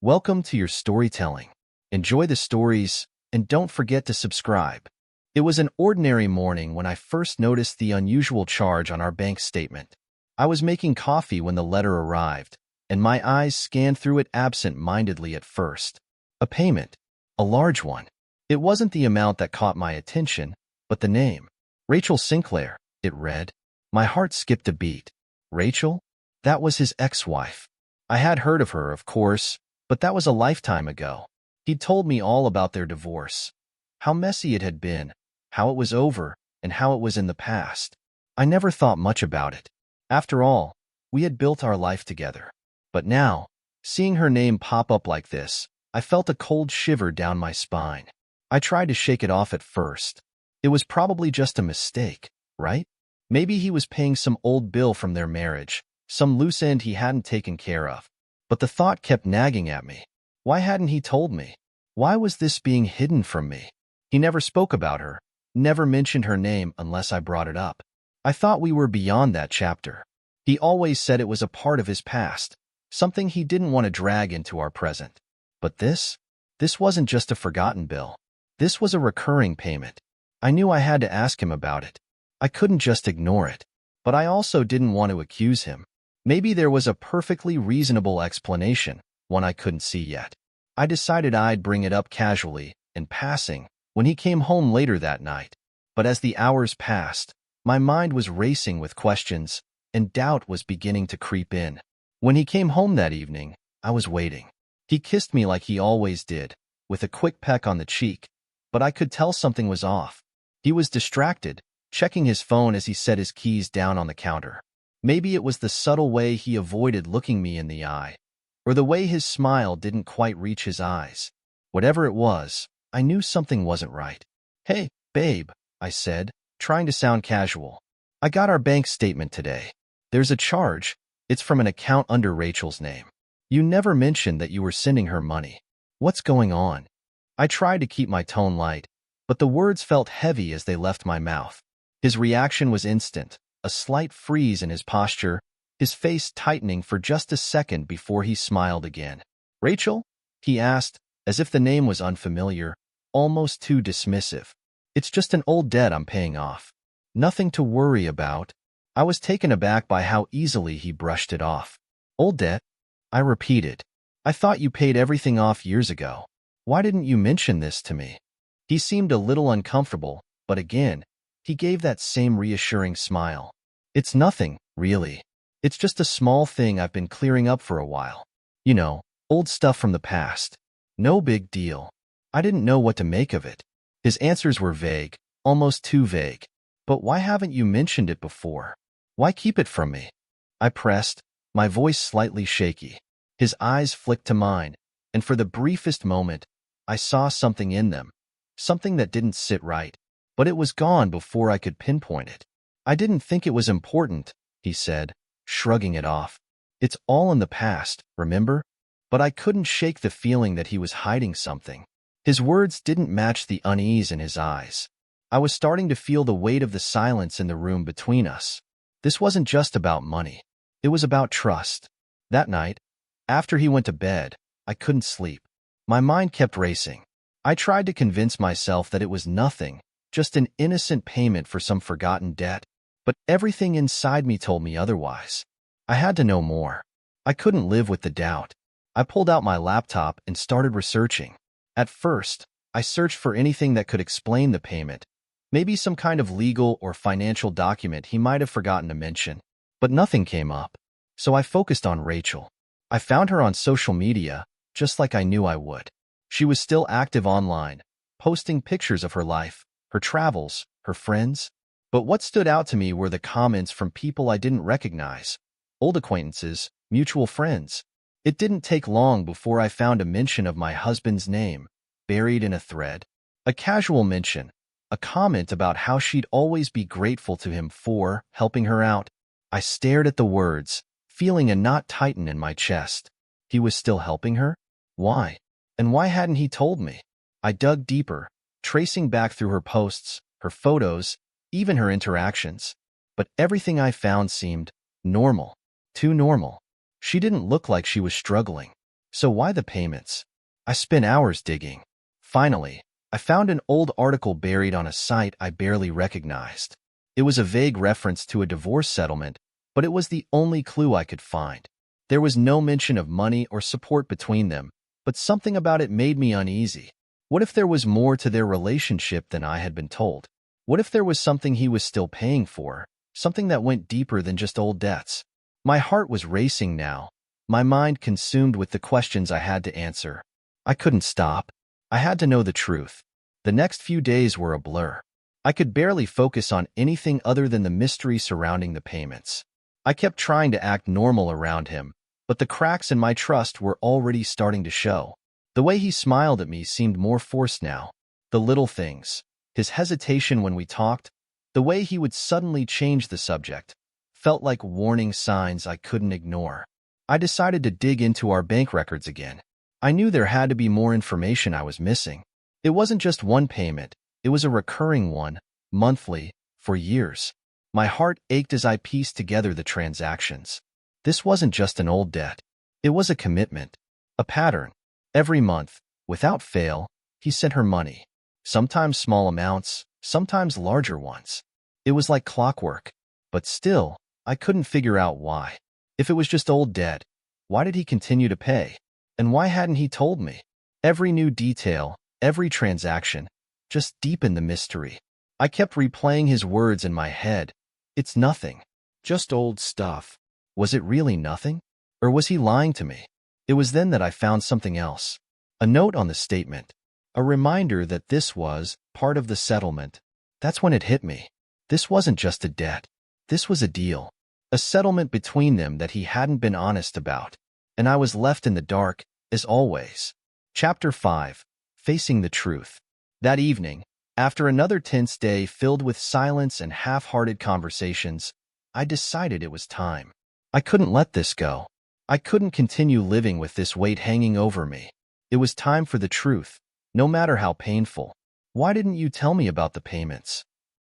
Welcome to your storytelling. Enjoy the stories, and don't forget to subscribe. It was an ordinary morning when I first noticed the unusual charge on our bank statement. I was making coffee when the letter arrived, and my eyes scanned through it absent-mindedly at first. A payment. A large one. It wasn't the amount that caught my attention, but the name. Rachel Sinclair, it read. My heart skipped a beat. Rachel? That was his ex-wife. I had heard of her, of course, but that was a lifetime ago. He'd told me all about their divorce, how messy it had been, how it was over, and how it was in the past. I never thought much about it. After all, we had built our life together. But now, seeing her name pop up like this, I felt a cold shiver down my spine. I tried to shake it off at first. It was probably just a mistake, right? Maybe he was paying some old bill from their marriage, some loose end he hadn't taken care of. But the thought kept nagging at me. Why hadn't he told me? Why was this being hidden from me? He never spoke about her, never mentioned her name unless I brought it up. I thought we were beyond that chapter. He always said it was a part of his past, something he didn't want to drag into our present. But this wasn't just a forgotten bill. This was a recurring payment. I knew I had to ask him about it. I couldn't just ignore it. But I also didn't want to accuse him. Maybe there was a perfectly reasonable explanation, one I couldn't see yet. I decided I'd bring it up casually, in passing, when he came home later that night. But as the hours passed, my mind was racing with questions, and doubt was beginning to creep in. When he came home that evening, I was waiting. He kissed me like he always did, with a quick peck on the cheek, but I could tell something was off. He was distracted, checking his phone as he set his keys down on the counter. Maybe it was the subtle way he avoided looking me in the eye, or the way his smile didn't quite reach his eyes. Whatever it was, I knew something wasn't right. Hey, babe, I said, trying to sound casual. I got our bank statement today. There's a charge. It's from an account under Rachel's name. You never mentioned that you were sending her money. What's going on? I tried to keep my tone light, but the words felt heavy as they left my mouth. His reaction was instant. A slight freeze in his posture, his face tightening for just a second before he smiled again. Rachel? He asked, as if the name was unfamiliar, almost too dismissive. It's just an old debt I'm paying off. Nothing to worry about. I was taken aback by how easily he brushed it off. Old debt? I repeated. I thought you paid everything off years ago. Why didn't you mention this to me? He seemed a little uncomfortable, but again, he gave that same reassuring smile. It's nothing, really. It's just a small thing I've been clearing up for a while. You know, old stuff from the past. No big deal. I didn't know what to make of it. His answers were vague, almost too vague. But why haven't you mentioned it before? Why keep it from me? I pressed, my voice slightly shaky. His eyes flicked to mine, and for the briefest moment, I saw something in them. Something that didn't sit right. But it was gone before I could pinpoint it. I didn't think it was important, he said, shrugging it off. It's all in the past, remember? But I couldn't shake the feeling that he was hiding something. His words didn't match the unease in his eyes. I was starting to feel the weight of the silence in the room between us. This wasn't just about money. It was about trust. That night, after he went to bed, I couldn't sleep. My mind kept racing. I tried to convince myself that it was nothing, just an innocent payment for some forgotten debt. But everything inside me told me otherwise. I had to know more. I couldn't live with the doubt. I pulled out my laptop and started researching. At first, I searched for anything that could explain the payment, maybe some kind of legal or financial document he might have forgotten to mention. But nothing came up. So I focused on Rachel. I found her on social media, just like I knew I would. She was still active online, posting pictures of her life, her travels, her friends. But what stood out to me were the comments from people I didn't recognize, old acquaintances, mutual friends. It didn't take long before I found a mention of my husband's name, buried in a thread. A casual mention, a comment about how she'd always be grateful to him for helping her out. I stared at the words, feeling a knot tighten in my chest. He was still helping her? Why? And why hadn't he told me? I dug deeper, tracing back through her posts, her photos, even her interactions. But everything I found seemed normal, too normal. She didn't look like she was struggling. So why the payments? I spent hours digging. Finally, I found an old article buried on a site I barely recognized. It was a vague reference to a divorce settlement, but it was the only clue I could find. There was no mention of money or support between them, but something about it made me uneasy. What if there was more to their relationship than I had been told? What if there was something he was still paying for, something that went deeper than just old debts? My heart was racing now, my mind consumed with the questions I had to answer. I couldn't stop. I had to know the truth. The next few days were a blur. I could barely focus on anything other than the mystery surrounding the payments. I kept trying to act normal around him, but the cracks in my trust were already starting to show. The way he smiled at me seemed more forced now. The little things, his hesitation when we talked, the way he would suddenly change the subject, felt like warning signs I couldn't ignore. I decided to dig into our bank records again. I knew there had to be more information I was missing. It wasn't just one payment, it was a recurring one, monthly, for years. My heart ached as I pieced together the transactions. This wasn't just an old debt. It was a commitment, a pattern. Every month, without fail, he sent her money. Sometimes small amounts, sometimes larger ones. It was like clockwork. But still, I couldn't figure out why. If it was just old debt, why did he continue to pay? And why hadn't he told me? Every new detail, every transaction, just deepened the mystery. I kept replaying his words in my head. It's nothing. Just old stuff. Was it really nothing? Or was he lying to me? It was then that I found something else. A note on the statement. A reminder that this was part of the settlement. That's when it hit me. This wasn't just a debt. This was a deal. A settlement between them that he hadn't been honest about. And I was left in the dark, as always. Chapter 5. Facing the Truth. That evening, after another tense day filled with silence and half-hearted conversations, I decided it was time. I couldn't let this go. I couldn't continue living with this weight hanging over me. It was time for the truth, no matter how painful. Why didn't you tell me about the payments?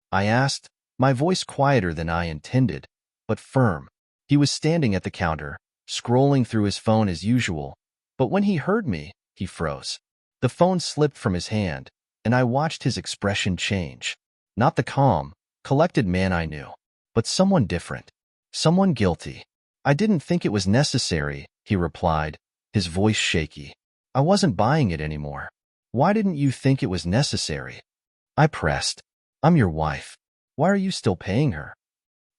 I asked, my voice quieter than I intended, but firm. He was standing at the counter, scrolling through his phone as usual, but when he heard me, he froze. The phone slipped from his hand, and I watched his expression change. Not the calm, collected man I knew, but someone different, someone guilty. I didn't think it was necessary, he replied, his voice shaky. I wasn't buying it anymore. Why didn't you think it was necessary? I pressed. I'm your wife. Why are you still paying her?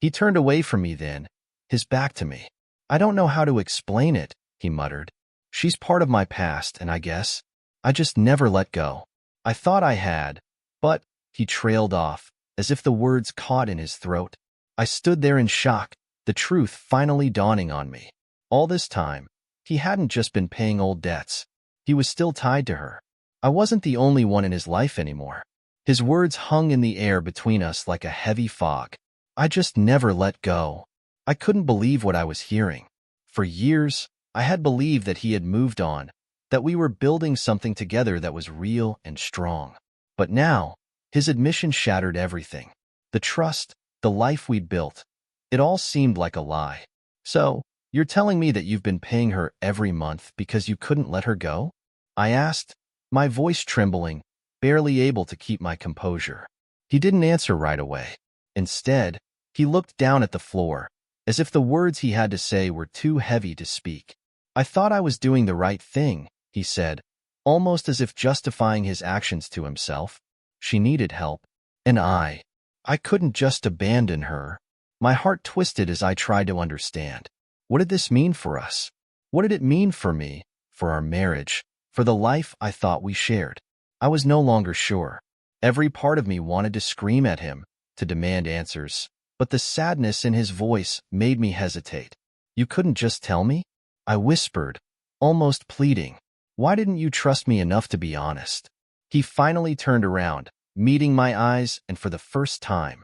He turned away from me then, his back to me. I don't know how to explain it, he muttered. She's part of my past, and I guess I just never let go. I thought I had, but he trailed off, as if the words caught in his throat. I stood there in shock, the truth finally dawning on me. All this time, he hadn't just been paying old debts. He was still tied to her. I wasn't the only one in his life anymore. His words hung in the air between us like a heavy fog. I just never let go. I couldn't believe what I was hearing. For years, I had believed that he had moved on, that we were building something together that was real and strong. But now, his admission shattered everything. The trust, the life we'd built. It all seemed like a lie. So, you're telling me that you've been paying her every month because you couldn't let her go? I asked, my voice trembling, barely able to keep my composure. He didn't answer right away. Instead, he looked down at the floor, as if the words he had to say were too heavy to speak. I thought I was doing the right thing, he said, almost as if justifying his actions to himself. She needed help, and I couldn't just abandon her. My heart twisted as I tried to understand. What did this mean for us? What did it mean for me, for our marriage, for the life I thought we shared? I was no longer sure. Every part of me wanted to scream at him, to demand answers, but the sadness in his voice made me hesitate. You couldn't just tell me? I whispered, almost pleading. Why didn't you trust me enough to be honest? He finally turned around, meeting my eyes, and for the first time,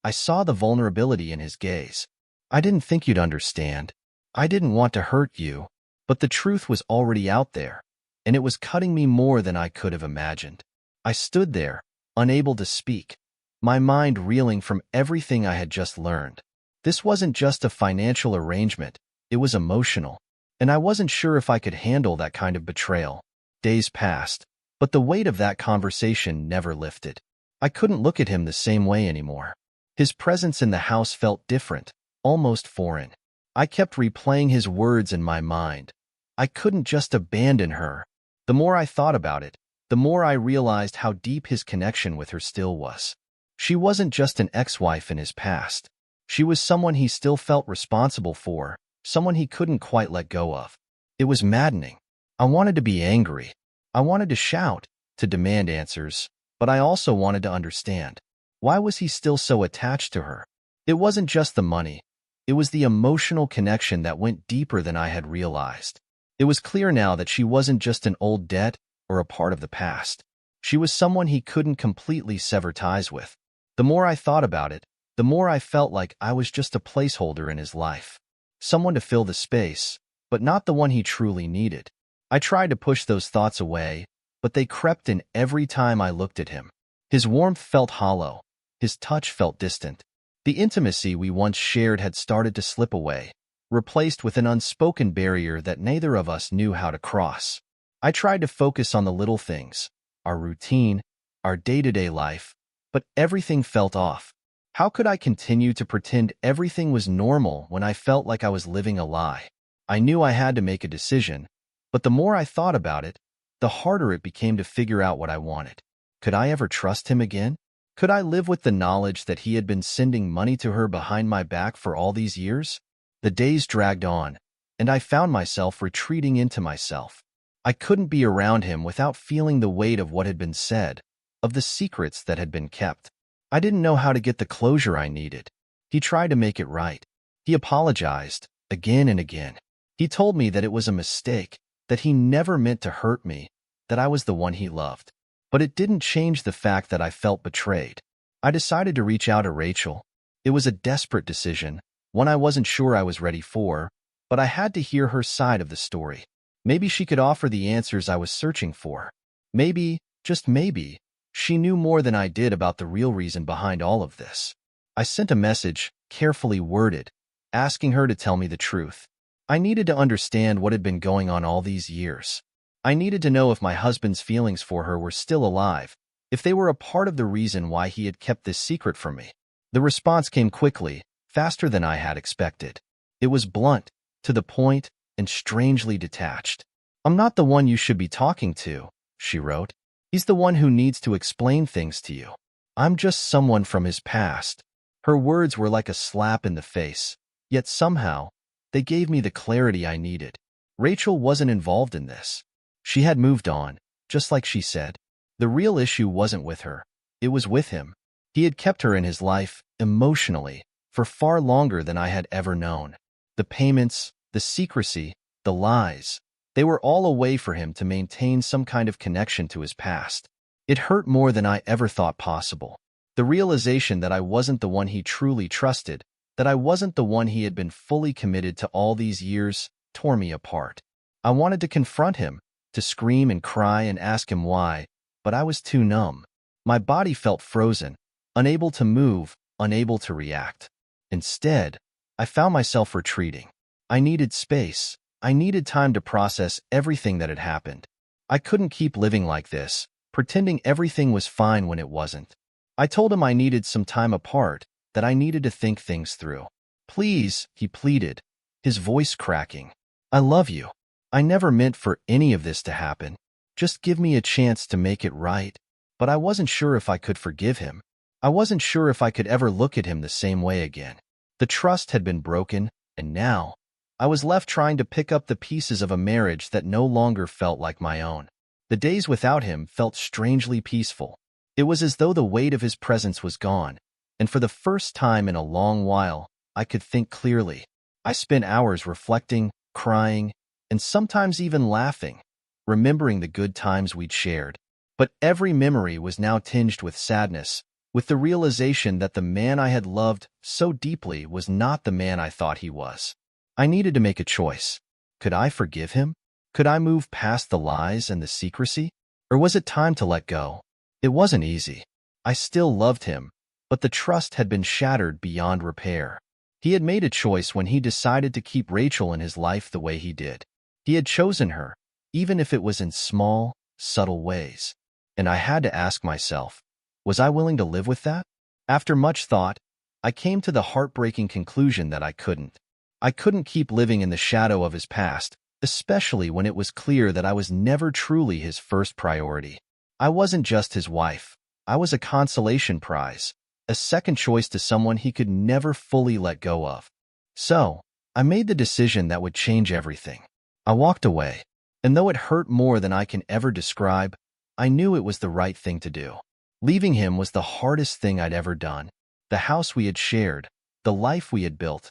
I saw the vulnerability in his gaze. I didn't think you'd understand. I didn't want to hurt you, but the truth was already out there, and it was cutting me more than I could have imagined. I stood there, unable to speak, my mind reeling from everything I had just learned. This wasn't just a financial arrangement, it was emotional. and I wasn't sure if I could handle that kind of betrayal. Days passed, but the weight of that conversation never lifted. I couldn't look at him the same way anymore. His presence in the house felt different, almost foreign. I kept replaying his words in my mind. I couldn't just abandon her. The more I thought about it, the more I realized how deep his connection with her still was. She wasn't just an ex-wife in his past. She was someone he still felt responsible for, someone he couldn't quite let go of. It was maddening. I wanted to be angry. I wanted to shout, to demand answers, but I also wanted to understand. Why was he still so attached to her? It wasn't just the money. It was the emotional connection that went deeper than I had realized. It was clear now that she wasn't just an old debt or a part of the past. She was someone he couldn't completely sever ties with. The more I thought about it, the more I felt like I was just a placeholder in his life. Someone to fill the space, but not the one he truly needed. I tried to push those thoughts away, but they crept in every time I looked at him. His warmth felt hollow. His touch felt distant. The intimacy we once shared had started to slip away, replaced with an unspoken barrier that neither of us knew how to cross. I tried to focus on the little things, our routine, our day-to-day life, but everything felt off. How could I continue to pretend everything was normal when I felt like I was living a lie? I knew I had to make a decision, but the more I thought about it, the harder it became to figure out what I wanted. Could I ever trust him again? Could I live with the knowledge that he had been sending money to her behind my back for all these years? The days dragged on, and I found myself retreating into myself. I couldn't be around him without feeling the weight of what had been said, of the secrets that had been kept. I didn't know how to get the closure I needed. He tried to make it right. He apologized, again and again. He told me that it was a mistake, that he never meant to hurt me, that I was the one he loved. But it didn't change the fact that I felt betrayed. I decided to reach out to Rachel. It was a desperate decision, one I wasn't sure I was ready for, but I had to hear her side of the story. Maybe she could offer the answers I was searching for. Maybe, just maybe, she knew more than I did about the real reason behind all of this. I sent a message, carefully worded, asking her to tell me the truth. I needed to understand what had been going on all these years. I needed to know if my husband's feelings for her were still alive, if they were a part of the reason why he had kept this secret from me. The response came quickly, faster than I had expected. It was blunt, to the point, and strangely detached. "I'm not the one you should be talking to," she wrote. "He's the one who needs to explain things to you. I'm just someone from his past." Her words were like a slap in the face, yet somehow, they gave me the clarity I needed. Rachel wasn't involved in this. She had moved on, just like she said. The real issue wasn't with her. It was with him. He had kept her in his life, emotionally, for far longer than I had ever known. The payments, the secrecy, the lies, they were all a way for him to maintain some kind of connection to his past. It hurt more than I ever thought possible. The realization that I wasn't the one he truly trusted, that I wasn't the one he had been fully committed to all these years, tore me apart. I wanted to confront him, to scream and cry and ask him why, but I was too numb. My body felt frozen, unable to move, unable to react. Instead, I found myself retreating. I needed space. I needed time to process everything that had happened. I couldn't keep living like this, pretending everything was fine when it wasn't. I told him I needed some time apart, that I needed to think things through. "Please," he pleaded, his voice cracking. "I love you. I never meant for any of this to happen. Just give me a chance to make it right." But I wasn't sure if I could forgive him. I wasn't sure if I could ever look at him the same way again. The trust had been broken, and now, I was left trying to pick up the pieces of a marriage that no longer felt like my own. The days without him felt strangely peaceful. It was as though the weight of his presence was gone, and for the first time in a long while, I could think clearly. I spent hours reflecting, crying, and sometimes even laughing, remembering the good times we'd shared. But every memory was now tinged with sadness, with the realization that the man I had loved so deeply was not the man I thought he was. I needed to make a choice. Could I forgive him? Could I move past the lies and the secrecy? Or was it time to let go? It wasn't easy. I still loved him, but the trust had been shattered beyond repair. He had made a choice when he decided to keep Rachel in his life the way he did. He had chosen her, even if it was in small, subtle ways. And I had to ask myself, was I willing to live with that? After much thought, I came to the heartbreaking conclusion that I couldn't. I couldn't keep living in the shadow of his past, especially when it was clear that I was never truly his first priority. I wasn't just his wife. I was a consolation prize, a second choice to someone he could never fully let go of. So, I made the decision that would change everything. I walked away, and though it hurt more than I can ever describe, I knew it was the right thing to do. Leaving him was the hardest thing I'd ever done. The house we had shared, the life we had built,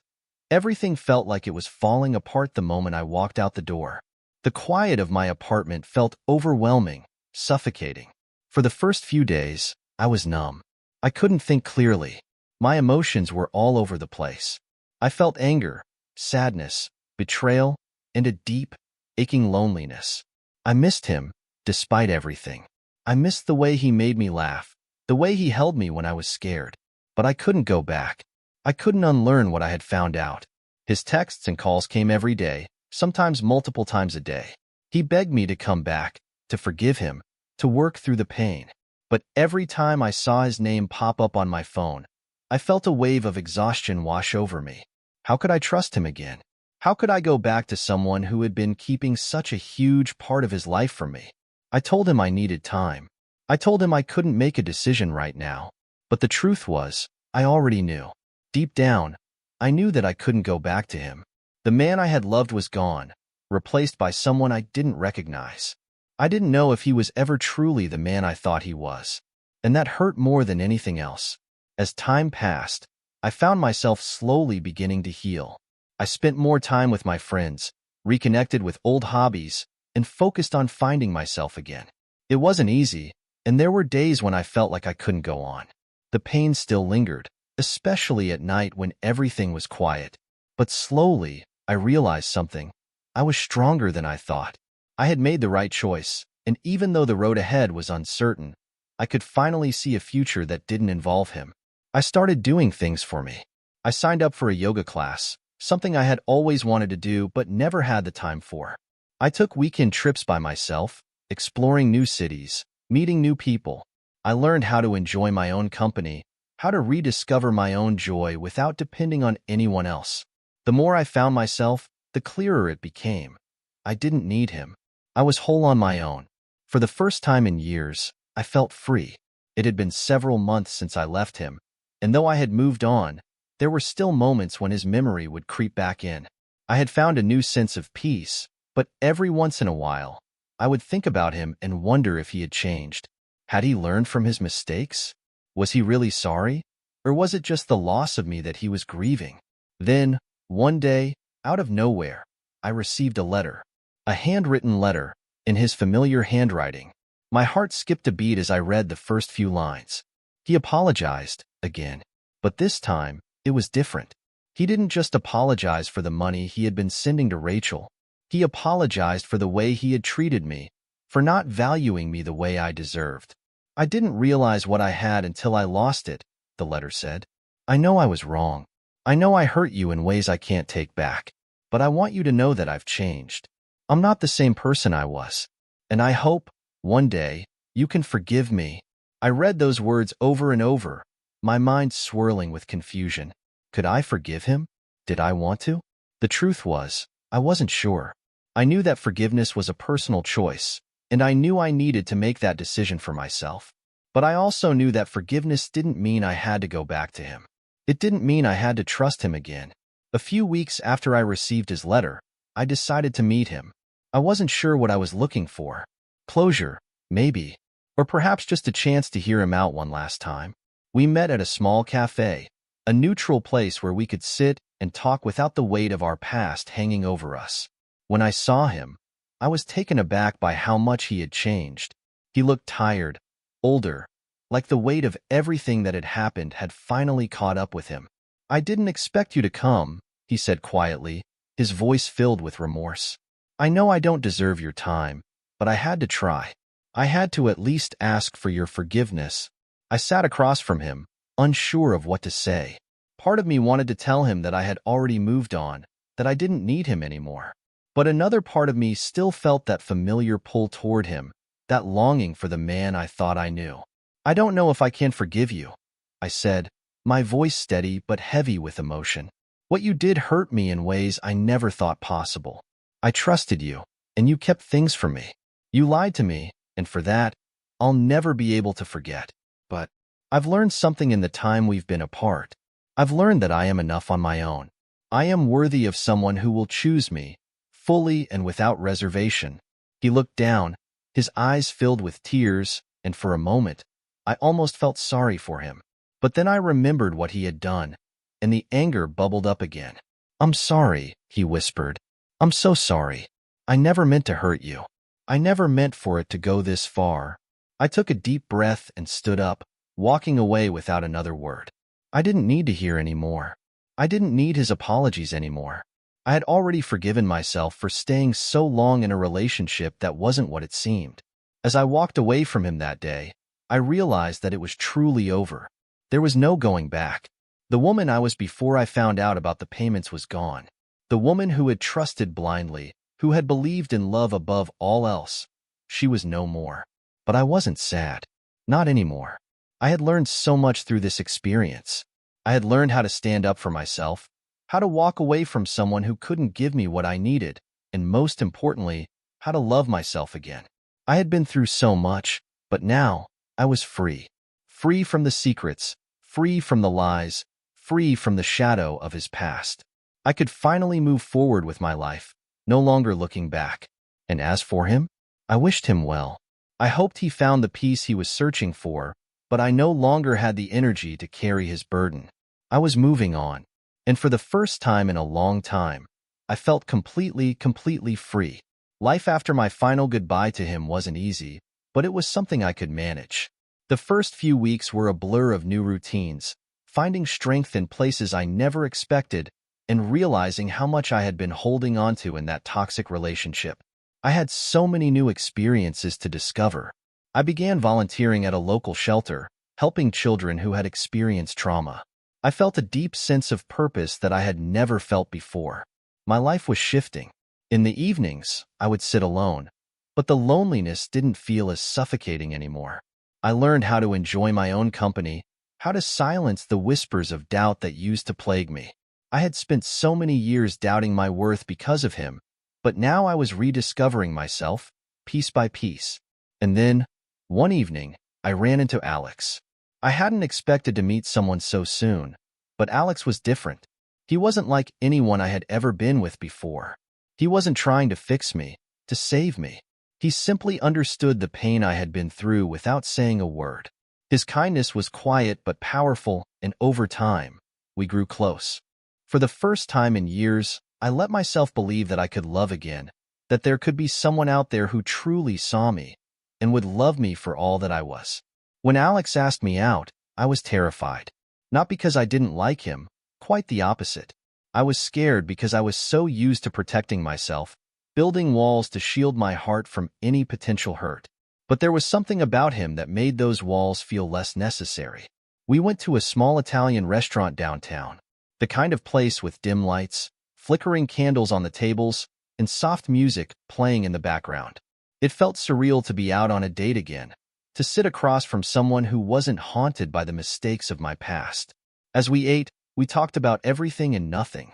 everything felt like it was falling apart the moment I walked out the door. The quiet of my apartment felt overwhelming, suffocating. For the first few days, I was numb. I couldn't think clearly. My emotions were all over the place. I felt anger, sadness, betrayal, and a deep, aching loneliness. I missed him, despite everything. I missed the way he made me laugh, the way he held me when I was scared. But I couldn't go back. I couldn't unlearn what I had found out. His texts and calls came every day, sometimes multiple times a day. He begged me to come back, to forgive him, to work through the pain. But every time I saw his name pop up on my phone, I felt a wave of exhaustion wash over me. How could I trust him again? How could I go back to someone who had been keeping such a huge part of his life from me? I told him I needed time. I told him I couldn't make a decision right now. But the truth was, I already knew. Deep down, I knew that I couldn't go back to him. The man I had loved was gone, replaced by someone I didn't recognize. I didn't know if he was ever truly the man I thought he was. And that hurt more than anything else. As time passed, I found myself slowly beginning to heal. I spent more time with my friends, reconnected with old hobbies, and focused on finding myself again. It wasn't easy, and there were days when I felt like I couldn't go on. The pain still lingered, especially at night when everything was quiet. But slowly, I realized something. I was stronger than I thought. I had made the right choice, and even though the road ahead was uncertain, I could finally see a future that didn't involve him. I started doing things for me. I signed up for a yoga class, something I had always wanted to do but never had the time for. I took weekend trips by myself, exploring new cities, meeting new people. I learned how to enjoy my own company, how to rediscover my own joy without depending on anyone else. The more I found myself, the clearer it became. I didn't need him. I was whole on my own. For the first time in years, I felt free. It had been several months since I left him, and though I had moved on, there were still moments when his memory would creep back in. I had found a new sense of peace, but every once in a while, I would think about him and wonder if he had changed. Had he learned from his mistakes? Was he really sorry? Or was it just the loss of me that he was grieving? Then, one day, out of nowhere, I received a letter. A handwritten letter, in his familiar handwriting. My heart skipped a beat as I read the first few lines. He apologized, again. But this time, it was different. He didn't just apologize for the money he had been sending to Rachel. He apologized for the way he had treated me, for not valuing me the way I deserved. I didn't realize what I had until I lost it, the letter said. I know I was wrong. I know I hurt you in ways I can't take back. But I want you to know that I've changed. I'm not the same person I was. And I hope, one day, you can forgive me. I read those words over and over, my mind swirling with confusion. Could I forgive him? Did I want to? The truth was, I wasn't sure. I knew that forgiveness was a personal choice, and I knew I needed to make that decision for myself. But I also knew that forgiveness didn't mean I had to go back to him. It didn't mean I had to trust him again. A few weeks after I received his letter, I decided to meet him. I wasn't sure what I was looking for. Closure, maybe. Or perhaps just a chance to hear him out one last time. We met at a small cafe, a neutral place where we could sit and talk without the weight of our past hanging over us. When I saw him, I was taken aback by how much he had changed. He looked tired, older, like the weight of everything that had happened had finally caught up with him. I didn't expect you to come, he said quietly, his voice filled with remorse. I know I don't deserve your time, but I had to try. I had to at least ask for your forgiveness. I sat across from him, unsure of what to say. Part of me wanted to tell him that I had already moved on, that I didn't need him anymore. But another part of me still felt that familiar pull toward him, that longing for the man I thought I knew. "I don't know if I can forgive you," I said, my voice steady but heavy with emotion. "What you did hurt me in ways I never thought possible. I trusted you, and you kept things from me. You lied to me, and for that, I'll never be able to forget. But I've learned something in the time we've been apart. I've learned that I am enough on my own. I am worthy of someone who will choose me, fully and without reservation." He looked down, his eyes filled with tears, and for a moment, I almost felt sorry for him. But then I remembered what he had done, and the anger bubbled up again. "I'm sorry," he whispered. "I'm so sorry. I never meant to hurt you. I never meant for it to go this far." I took a deep breath and stood up, walking away without another word. I didn't need to hear any more. I didn't need his apologies anymore. I had already forgiven myself for staying so long in a relationship that wasn't what it seemed. As I walked away from him that day, I realized that it was truly over. There was no going back. The woman I was before I found out about the payments was gone. The woman who had trusted blindly, who had believed in love above all else, she was no more. But I wasn't sad. Not anymore. I had learned so much through this experience. I had learned how to stand up for myself, how to walk away from someone who couldn't give me what I needed, and most importantly, how to love myself again. I had been through so much, but now I was free. Free from the secrets, free from the lies, free from the shadow of his past. I could finally move forward with my life, no longer looking back. And as for him, I wished him well. I hoped he found the peace he was searching for, but I no longer had the energy to carry his burden. I was moving on, and for the first time in a long time, I felt completely free. Life after my final goodbye to him wasn't easy, but it was something I could manage. The first few weeks were a blur of new routines, finding strength in places I never expected, and realizing how much I had been holding onto in that toxic relationship. I had so many new experiences to discover. I began volunteering at a local shelter, helping children who had experienced trauma. I felt a deep sense of purpose that I had never felt before. My life was shifting. In the evenings, I would sit alone, but the loneliness didn't feel as suffocating anymore. I learned how to enjoy my own company, how to silence the whispers of doubt that used to plague me. I had spent so many years doubting my worth because of him, but now I was rediscovering myself, piece by piece. And then, one evening, I ran into Alex. I hadn't expected to meet someone so soon, but Alex was different. He wasn't like anyone I had ever been with before. He wasn't trying to fix me, to save me. He simply understood the pain I had been through without saying a word. His kindness was quiet but powerful, and over time, we grew close. For the first time in years, I let myself believe that I could love again, that there could be someone out there who truly saw me and would love me for all that I was. When Alex asked me out, I was terrified. Not because I didn't like him, quite the opposite. I was scared because I was so used to protecting myself, building walls to shield my heart from any potential hurt. But there was something about him that made those walls feel less necessary. We went to a small Italian restaurant downtown, the kind of place with dim lights, flickering candles on the tables, and soft music playing in the background. It felt surreal to be out on a date again, to sit across from someone who wasn't haunted by the mistakes of my past. As we ate, we talked about everything and nothing.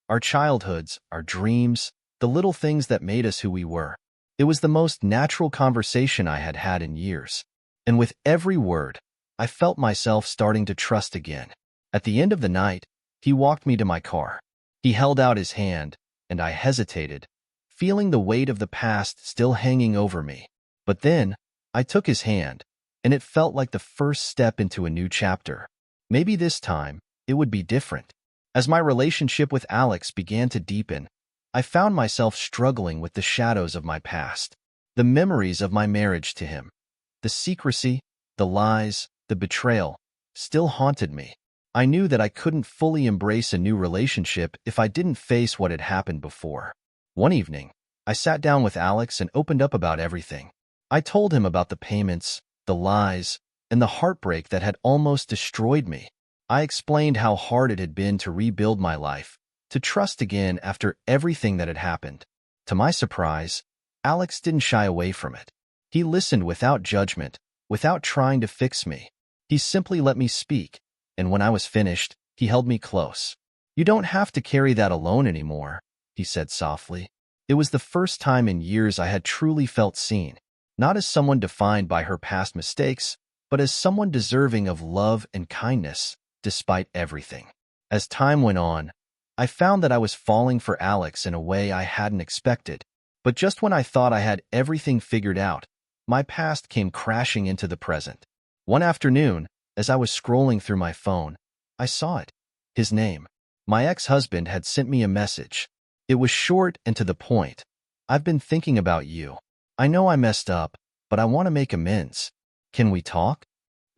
Our childhoods, our dreams, the little things that made us who we were. It was the most natural conversation I had had in years. And with every word, I felt myself starting to trust again. At the end of the night, he walked me to my car. He held out his hand, and I hesitated, feeling the weight of the past still hanging over me. But then, I took his hand, and it felt like the first step into a new chapter. Maybe this time, it would be different. As my relationship with Alex began to deepen, I found myself struggling with the shadows of my past, the memories of my marriage to him. The secrecy, the lies, the betrayal, still haunted me. I knew that I couldn't fully embrace a new relationship if I didn't face what had happened before. One evening, I sat down with Alex and opened up about everything. I told him about the payments, the lies, and the heartbreak that had almost destroyed me. I explained how hard it had been to rebuild my life, to trust again after everything that had happened. To my surprise, Alex didn't shy away from it. He listened without judgment, without trying to fix me. He simply let me speak, and when I was finished, he held me close. "You don't have to carry that alone anymore," he said softly. It was the first time in years I had truly felt seen, not as someone defined by her past mistakes, but as someone deserving of love and kindness, despite everything. As time went on, I found that I was falling for Alex in a way I hadn't expected. But just when I thought I had everything figured out, my past came crashing into the present. One afternoon, as I was scrolling through my phone, I saw it. His name. My ex-husband had sent me a message. It was short and to the point. "I've been thinking about you. I know I messed up, but I want to make amends. Can we talk?"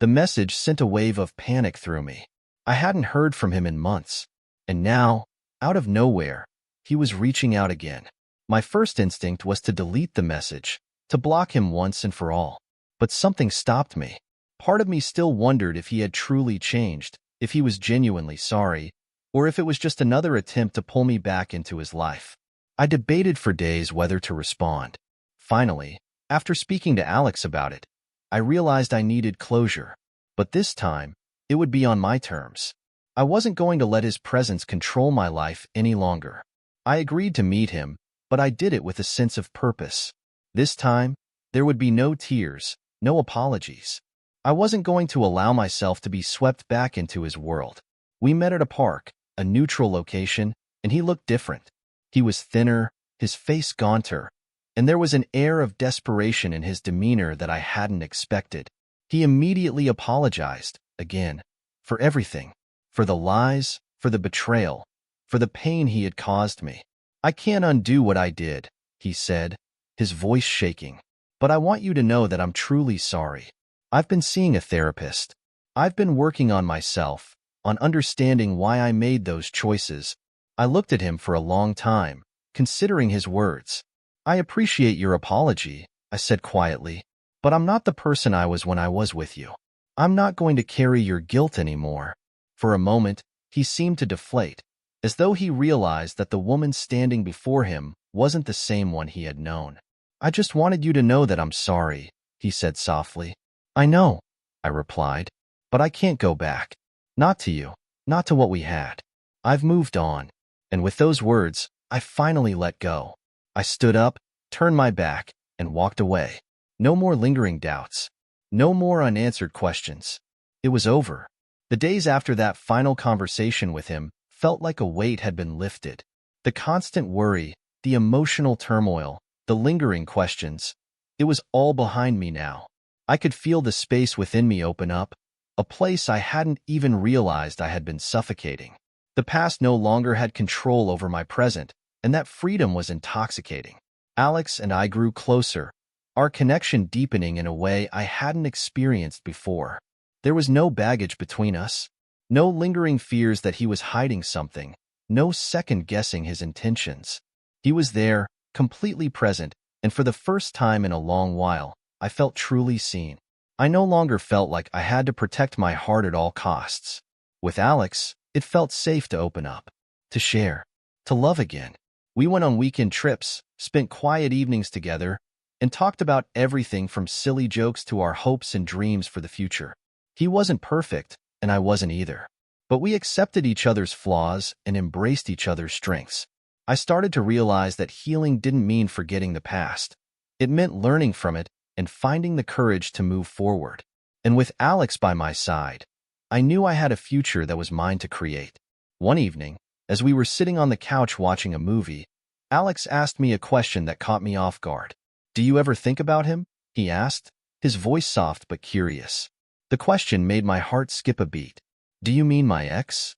The message sent a wave of panic through me. I hadn't heard from him in months. And now, out of nowhere, he was reaching out again. My first instinct was to delete the message, to block him once and for all. But something stopped me. Part of me still wondered if he had truly changed, if he was genuinely sorry, or if it was just another attempt to pull me back into his life. I debated for days whether to respond. Finally, after speaking to Alex about it, I realized I needed closure. But this time, it would be on my terms. I wasn't going to let his presence control my life any longer. I agreed to meet him, but I did it with a sense of purpose. This time, there would be no tears, no apologies. I wasn't going to allow myself to be swept back into his world. We met at a park, a neutral location, and he looked different. He was thinner, his face gaunter, and there was an air of desperation in his demeanor that I hadn't expected. He immediately apologized, again, for everything, for the lies, for the betrayal, for the pain he had caused me. "I can't undo what I did," he said, his voice shaking. "But I want you to know that I'm truly sorry. I've been seeing a therapist. I've been working on myself, on understanding why I made those choices." I looked at him for a long time, considering his words. "I appreciate your apology," I said quietly, "but I'm not the person I was when I was with you. I'm not going to carry your guilt anymore." For a moment, he seemed to deflate, as though he realized that the woman standing before him wasn't the same one he had known. "I just wanted you to know that I'm sorry," he said softly. "I know," I replied, "but I can't go back. Not to you, not to what we had. I've moved on." And with those words, I finally let go. I stood up, turned my back, and walked away. No more lingering doubts. No more unanswered questions. It was over. The days after that final conversation with him felt like a weight had been lifted. The constant worry, the emotional turmoil, the lingering questions, it was all behind me now. I could feel the space within me open up, a place I hadn't even realized I had been suffocating. The past no longer had control over my present, and that freedom was intoxicating. Alex and I grew closer, our connection deepening in a way I hadn't experienced before. There was no baggage between us, no lingering fears that he was hiding something, no second-guessing his intentions. He was there, completely present, and for the first time in a long while, I felt truly seen. I no longer felt like I had to protect my heart at all costs. With Alex, it felt safe to open up, to share, to love again. We went on weekend trips, spent quiet evenings together, and talked about everything from silly jokes to our hopes and dreams for the future. He wasn't perfect, and I wasn't either. But we accepted each other's flaws and embraced each other's strengths. I started to realize that healing didn't mean forgetting the past. It meant learning from it and finding the courage to move forward. And with Alex by my side, I knew I had a future that was mine to create. One evening, as we were sitting on the couch watching a movie, Alex asked me a question that caught me off guard. "Do you ever think about him?" he asked, his voice soft but curious. The question made my heart skip a beat. "Do you mean my ex?"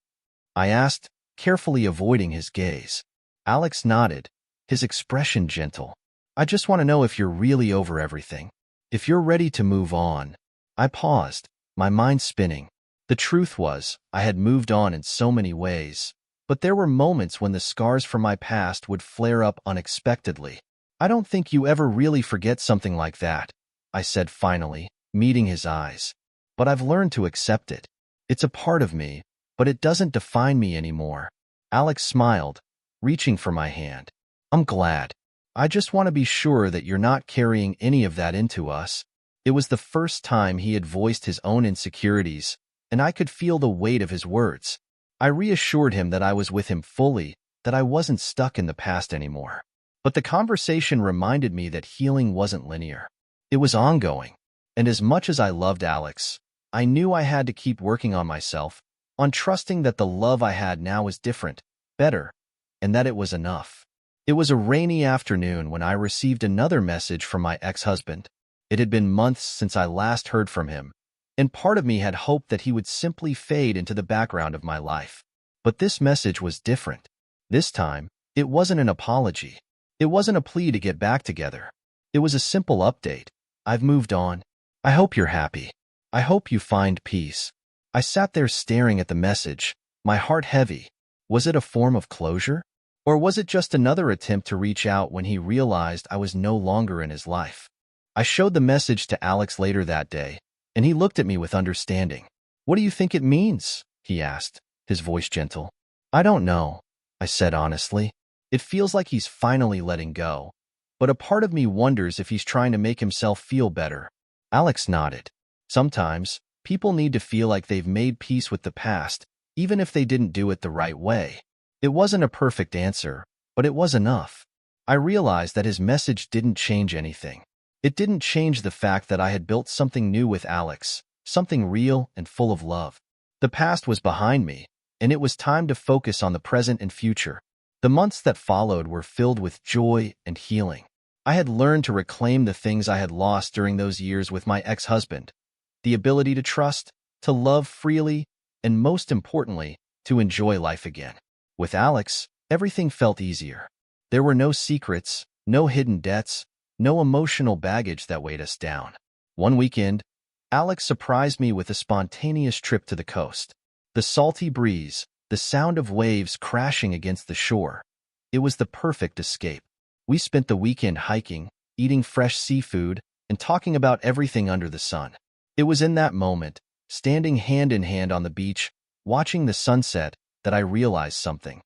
I asked, carefully avoiding his gaze. Alex nodded, his expression gentle. "I just want to know if you're really over everything. If you're ready to move on." I paused, my mind spinning. The truth was, I had moved on in so many ways, but there were moments when the scars from my past would flare up unexpectedly. "I don't think you ever really forget something like that," I said finally, meeting his eyes. "But I've learned to accept it. It's a part of me, but it doesn't define me anymore." Alex smiled, reaching for my hand. "I'm glad. I just want to be sure that you're not carrying any of that into us." It was the first time he had voiced his own insecurities, and I could feel the weight of his words. I reassured him that I was with him fully, that I wasn't stuck in the past anymore. But the conversation reminded me that healing wasn't linear. It was ongoing. And as much as I loved Alex, I knew I had to keep working on myself, on trusting that the love I had now was different, better, and that it was enough. It was a rainy afternoon when I received another message from my ex-husband. It had been months since I last heard from him, and part of me had hoped that he would simply fade into the background of my life. But this message was different. This time, it wasn't an apology. It wasn't a plea to get back together. It was a simple update. "I've moved on. I hope you're happy. I hope you find peace." I sat there staring at the message, my heart heavy. Was it a form of closure? Or was it just another attempt to reach out when he realized I was no longer in his life? I showed the message to Alex later that day, and he looked at me with understanding. "What do you think it means?" he asked, his voice gentle. "I don't know," I said honestly. "It feels like he's finally letting go, but a part of me wonders if he's trying to make himself feel better." Alex nodded. "Sometimes, people need to feel like they've made peace with the past, even if they didn't do it the right way." It wasn't a perfect answer, but it was enough. I realized that his message didn't change anything. It didn't change the fact that I had built something new with Alex, something real and full of love. The past was behind me, and it was time to focus on the present and future. The months that followed were filled with joy and healing. I had learned to reclaim the things I had lost during those years with my ex-husband: the ability to trust, to love freely, and most importantly, to enjoy life again. With Alex, everything felt easier. There were no secrets, no hidden debts, no emotional baggage that weighed us down. One weekend, Alex surprised me with a spontaneous trip to the coast. The salty breeze, the sound of waves crashing against the shore. It was the perfect escape. We spent the weekend hiking, eating fresh seafood, and talking about everything under the sun. It was in that moment, standing hand in hand on the beach, watching the sunset, that I realized something.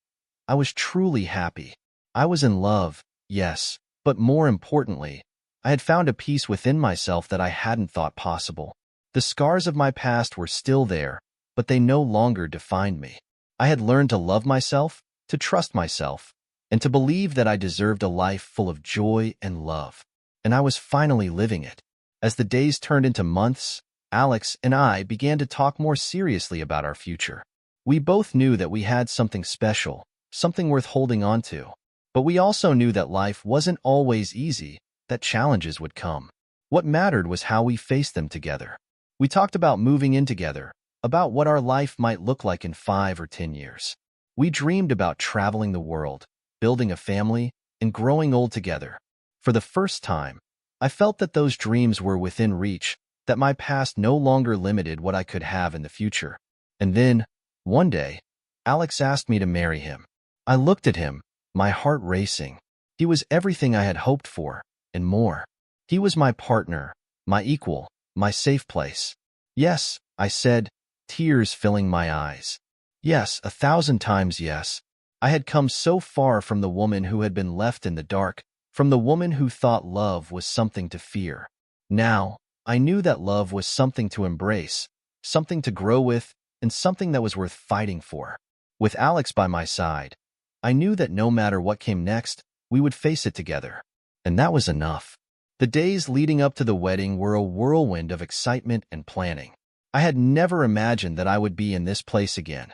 I was truly happy. I was in love, yes, but more importantly, I had found a peace within myself that I hadn't thought possible. The scars of my past were still there, but they no longer defined me. I had learned to love myself, to trust myself, and to believe that I deserved a life full of joy and love. And I was finally living it. As the days turned into months, Alex and I began to talk more seriously about our future. We both knew that we had something special, something worth holding on to. But we also knew that life wasn't always easy, that challenges would come. What mattered was how we faced them together. We talked about moving in together, about what our life might look like in 5 or 10 years. We dreamed about traveling the world, building a family, and growing old together. For the first time, I felt that those dreams were within reach, that my past no longer limited what I could have in the future. And then, one day, Alex asked me to marry him. I looked at him, my heart racing. He was everything I had hoped for, and more. He was my partner, my equal, my safe place. "Yes," I said, tears filling my eyes. Yes, 1,000 times yes. I had come so far from the woman who had been left in the dark, from the woman who thought love was something to fear. Now, I knew that love was something to embrace, something to grow with, and something that was worth fighting for. With Alex by my side, I knew that no matter what came next, we would face it together. And that was enough. The days leading up to the wedding were a whirlwind of excitement and planning. I had never imagined that I would be in this place again.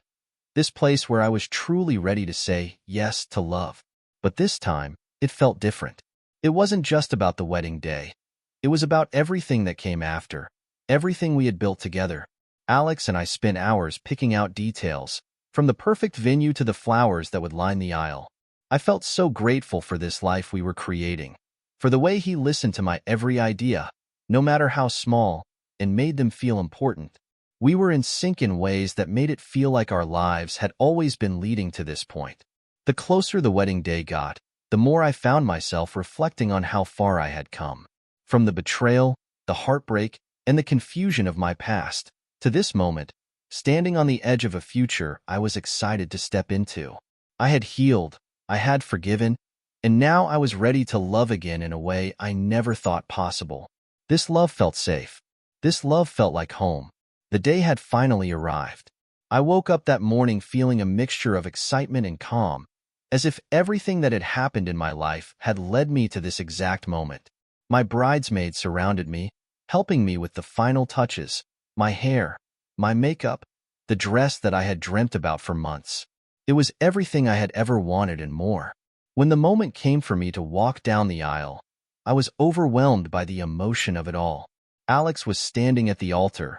This place where I was truly ready to say yes to love. But this time, it felt different. It wasn't just about the wedding day. It was about everything that came after, everything we had built together. Alex and I spent hours picking out details, from the perfect venue to the flowers that would line the aisle. I felt so grateful for this life we were creating, for the way he listened to my every idea, no matter how small, and made them feel important. We were in sync in ways that made it feel like our lives had always been leading to this point. The closer the wedding day got, the more I found myself reflecting on how far I had come. From the betrayal, the heartbreak, and the confusion of my past, to this moment, standing on the edge of a future I was excited to step into. I had healed, I had forgiven, And now I was ready to love again in a way I never thought possible. This love felt safe. This love felt like home. The day had finally arrived. I woke up that morning feeling a mixture of excitement and calm, as if everything that had happened in my life had led me to this exact moment. My bridesmaids surrounded me, helping me with the final touches, my hair, my makeup, the dress that I had dreamt about for months. It was everything I had ever wanted and more. When the moment came for me to walk down the aisle, I was overwhelmed by the emotion of it all. Alex was standing at the altar,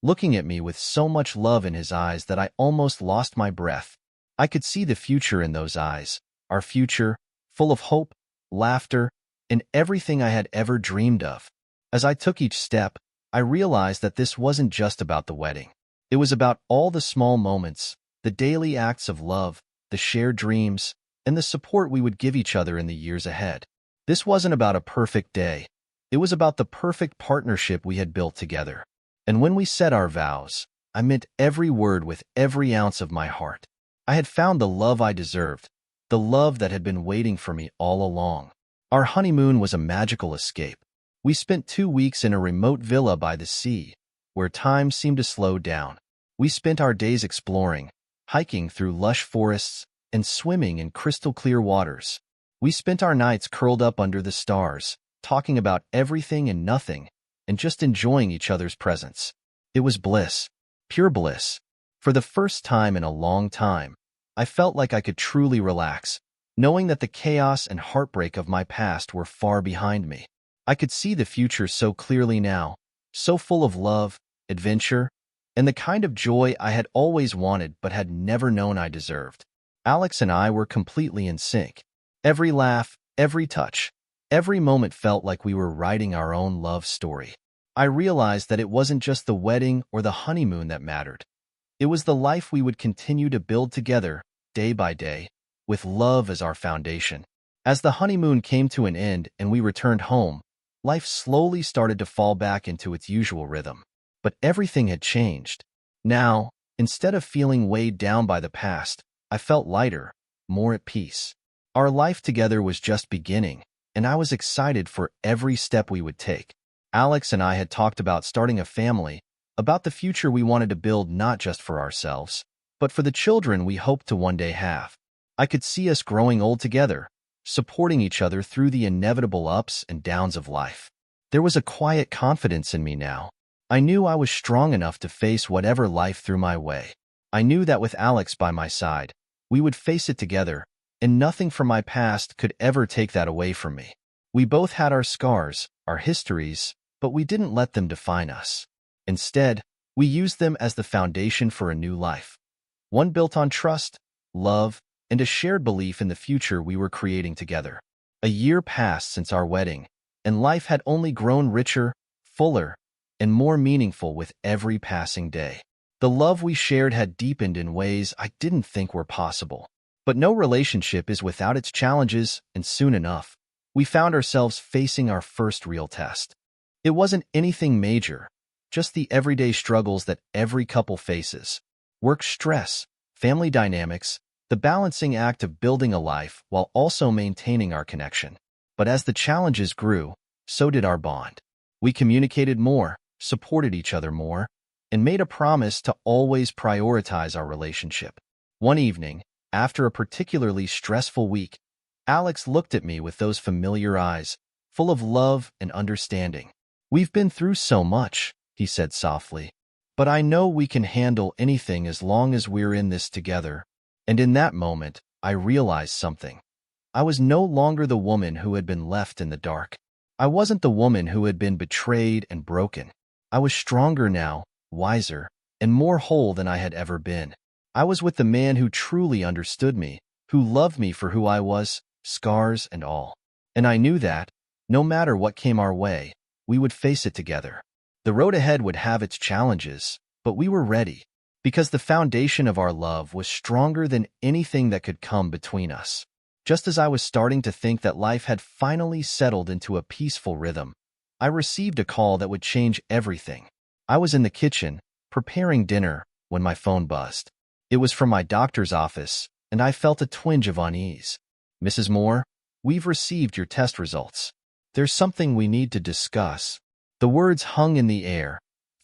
looking at me with so much love in his eyes that I almost lost my breath. I could see the future in those eyes, our future, full of hope, laughter, and everything I had ever dreamed of. As I took each step, I realized that this wasn't just about the wedding. It was about all the small moments, the daily acts of love, the shared dreams, and the support we would give each other in the years ahead. This wasn't about a perfect day. It was about the perfect partnership we had built together. And when we said our vows, I meant every word with every ounce of my heart. I had found the love I deserved, the love that had been waiting for me all along. Our honeymoon was a magical escape. We spent 2 weeks in a remote villa by the sea, where time seemed to slow down. We spent our days exploring, hiking through lush forests, and swimming in crystal-clear waters. We spent our nights curled up under the stars, talking about everything and nothing, and just enjoying each other's presence. It was bliss, pure bliss. For the first time in a long time, I felt like I could truly relax, knowing that the chaos and heartbreak of my past were far behind me. I could see the future so clearly now, so full of love, adventure, and the kind of joy I had always wanted but had never known I deserved. Alex and I were completely in sync. Every laugh, every touch, every moment felt like we were writing our own love story. I realized that it wasn't just the wedding or the honeymoon that mattered. It was the life we would continue to build together, day by day, with love as our foundation. As the honeymoon came to an end and we returned home, life slowly started to fall back into its usual rhythm. But everything had changed. Now, instead of feeling weighed down by the past, I felt lighter, more at peace. Our life together was just beginning, and I was excited for every step we would take. Alex and I had talked about starting a family, about the future we wanted to build not just for ourselves, but for the children we hoped to one day have. I could see us growing old together, supporting each other through the inevitable ups and downs of life. There was a quiet confidence in me now. I knew I was strong enough to face whatever life threw my way. I knew that with Alex by my side, we would face it together, and nothing from my past could ever take that away from me. We both had our scars, our histories, but we didn't let them define us. Instead, we used them as the foundation for a new life. One built on trust, love, and a shared belief in the future we were creating together. A year passed since our wedding, and life had only grown richer, fuller, and more meaningful with every passing day. The love we shared had deepened in ways I didn't think were possible. But no relationship is without its challenges, and soon enough, we found ourselves facing our first real test. It wasn't anything major, just the everyday struggles that every couple faces. Work stress, family dynamics, the balancing act of building a life while also maintaining our connection. But as the challenges grew, so did our bond. We communicated more, supported each other more, and made a promise to always prioritize our relationship. One evening, after a particularly stressful week, Alex looked at me with those familiar eyes, full of love and understanding. "We've been through so much," he said softly, "but I know we can handle anything as long as we're in this together." And in that moment, I realized something. I was no longer the woman who had been left in the dark. I wasn't the woman who had been betrayed and broken. I was stronger now, wiser, and more whole than I had ever been. I was with the man who truly understood me, who loved me for who I was, scars and all. And I knew that, no matter what came our way, we would face it together. The road ahead would have its challenges, but we were ready, because the foundation of our love was stronger than anything that could come between us. Just as I was starting to think that life had finally settled into a peaceful rhythm, I received a call that would change everything. I was in the kitchen, preparing dinner, when my phone buzzed. It was from my doctor's office, and I felt a twinge of unease. "Mrs. Moore?" we've received your test results. There's something we need to discuss." The words hung in the air,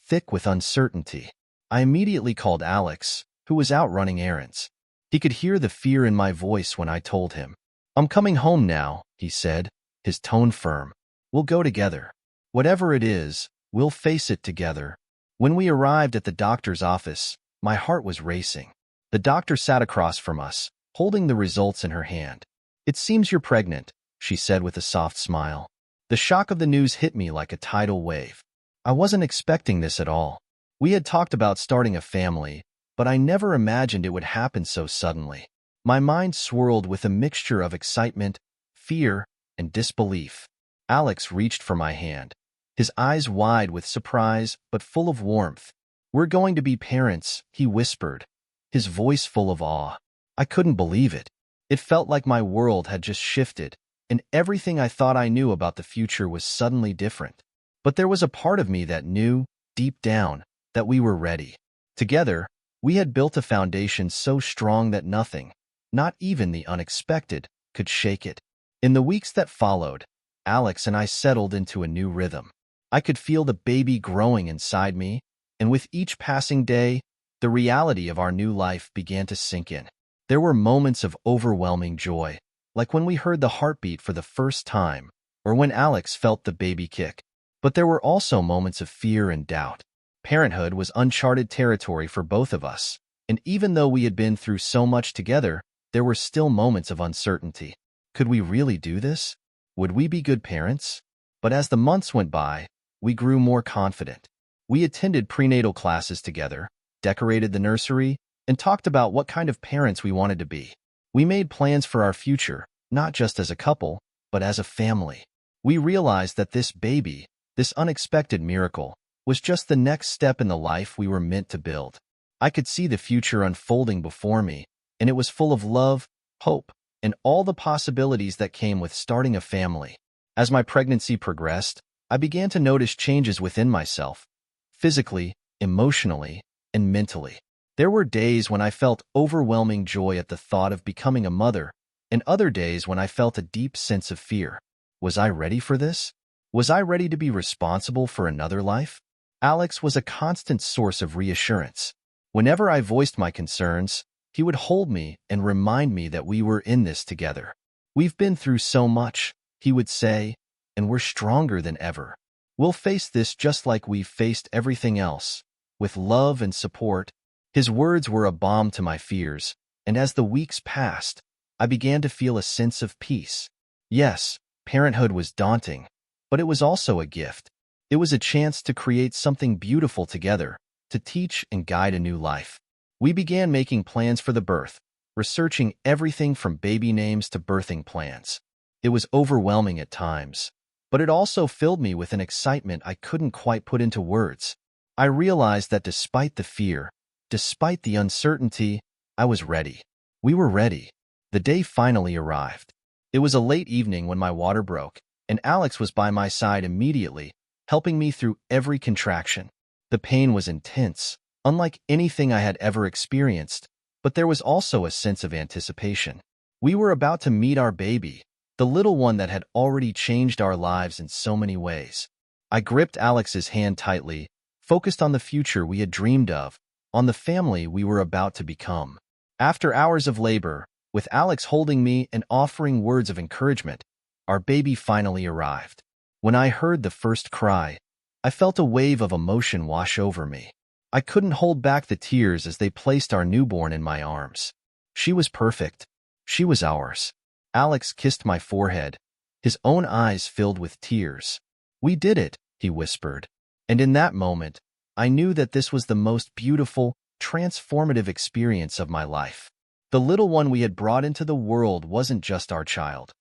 thick with uncertainty. I immediately called Alex, who was out running errands. He could hear the fear in my voice when I told him. "I'm coming home now," he said, his tone firm. "We'll go together. Whatever it is, we'll face it together." When we arrived at the doctor's office, my heart was racing. The doctor sat across from us, holding the results in her hand. "It seems you're pregnant," she said with a soft smile. The shock of the news hit me like a tidal wave. I wasn't expecting this at all. We had talked about starting a family, but I never imagined it would happen so suddenly. My mind swirled with a mixture of excitement, fear, and disbelief. Alex reached for my hand, his eyes wide with surprise but full of warmth. "We're going to be parents," he whispered, his voice full of awe. I couldn't believe it. It felt like my world had just shifted, and everything I thought I knew about the future was suddenly different. But there was a part of me that knew, deep down, that we were ready. Together, we had built a foundation so strong that nothing, not even the unexpected, could shake it. In the weeks that followed, Alex and I settled into a new rhythm. I could feel the baby growing inside me, and with each passing day, the reality of our new life began to sink in. There were moments of overwhelming joy, like when we heard the heartbeat for the first time, or when Alex felt the baby kick. But there were also moments of fear and doubt. Parenthood was uncharted territory for both of us, and even though we had been through so much together, there were still moments of uncertainty. Could we really do this? Would we be good parents? But as the months went by, we grew more confident. We attended prenatal classes together, decorated the nursery, and talked about what kind of parents we wanted to be. We made plans for our future, not just as a couple, but as a family. We realized that this baby, this unexpected miracle, was just the next step in the life we were meant to build. I could see the future unfolding before me, and it was full of love, hope, and all the possibilities that came with starting a family. As my pregnancy progressed, I began to notice changes within myself, physically, emotionally, and mentally. There were days when I felt overwhelming joy at the thought of becoming a mother, and other days when I felt a deep sense of fear. Was I ready for this? Was I ready to be responsible for another life? Alex was a constant source of reassurance. Whenever I voiced my concerns, he would hold me and remind me that we were in this together. "We've been through so much," he would say, "and we're stronger than ever. We'll face this just like we've faced everything else, with love and support." His words were a balm to my fears, and as the weeks passed, I began to feel a sense of peace. Yes, parenthood was daunting, but it was also a gift. It was a chance to create something beautiful together, to teach and guide a new life. We began making plans for the birth, researching everything from baby names to birthing plans. It was overwhelming at times, but it also filled me with an excitement I couldn't quite put into words. I realized that despite the fear, despite the uncertainty, I was ready. We were ready. The day finally arrived. It was a late evening when my water broke, and Alex was by my side immediately, helping me through every contraction. The pain was intense, unlike anything I had ever experienced, but there was also a sense of anticipation. We were about to meet our baby, the little one that had already changed our lives in so many ways. I gripped Alex's hand tightly, focused on the future we had dreamed of, on the family we were about to become. After hours of labor, with Alex holding me and offering words of encouragement, our baby finally arrived. When I heard the first cry, I felt a wave of emotion wash over me. I couldn't hold back the tears as they placed our newborn in my arms. She was perfect. She was ours. Alex kissed my forehead, his own eyes filled with tears. "We did it," he whispered. And in that moment, I knew that this was the most beautiful, transformative experience of my life. The little one we had brought into the world wasn't just our child.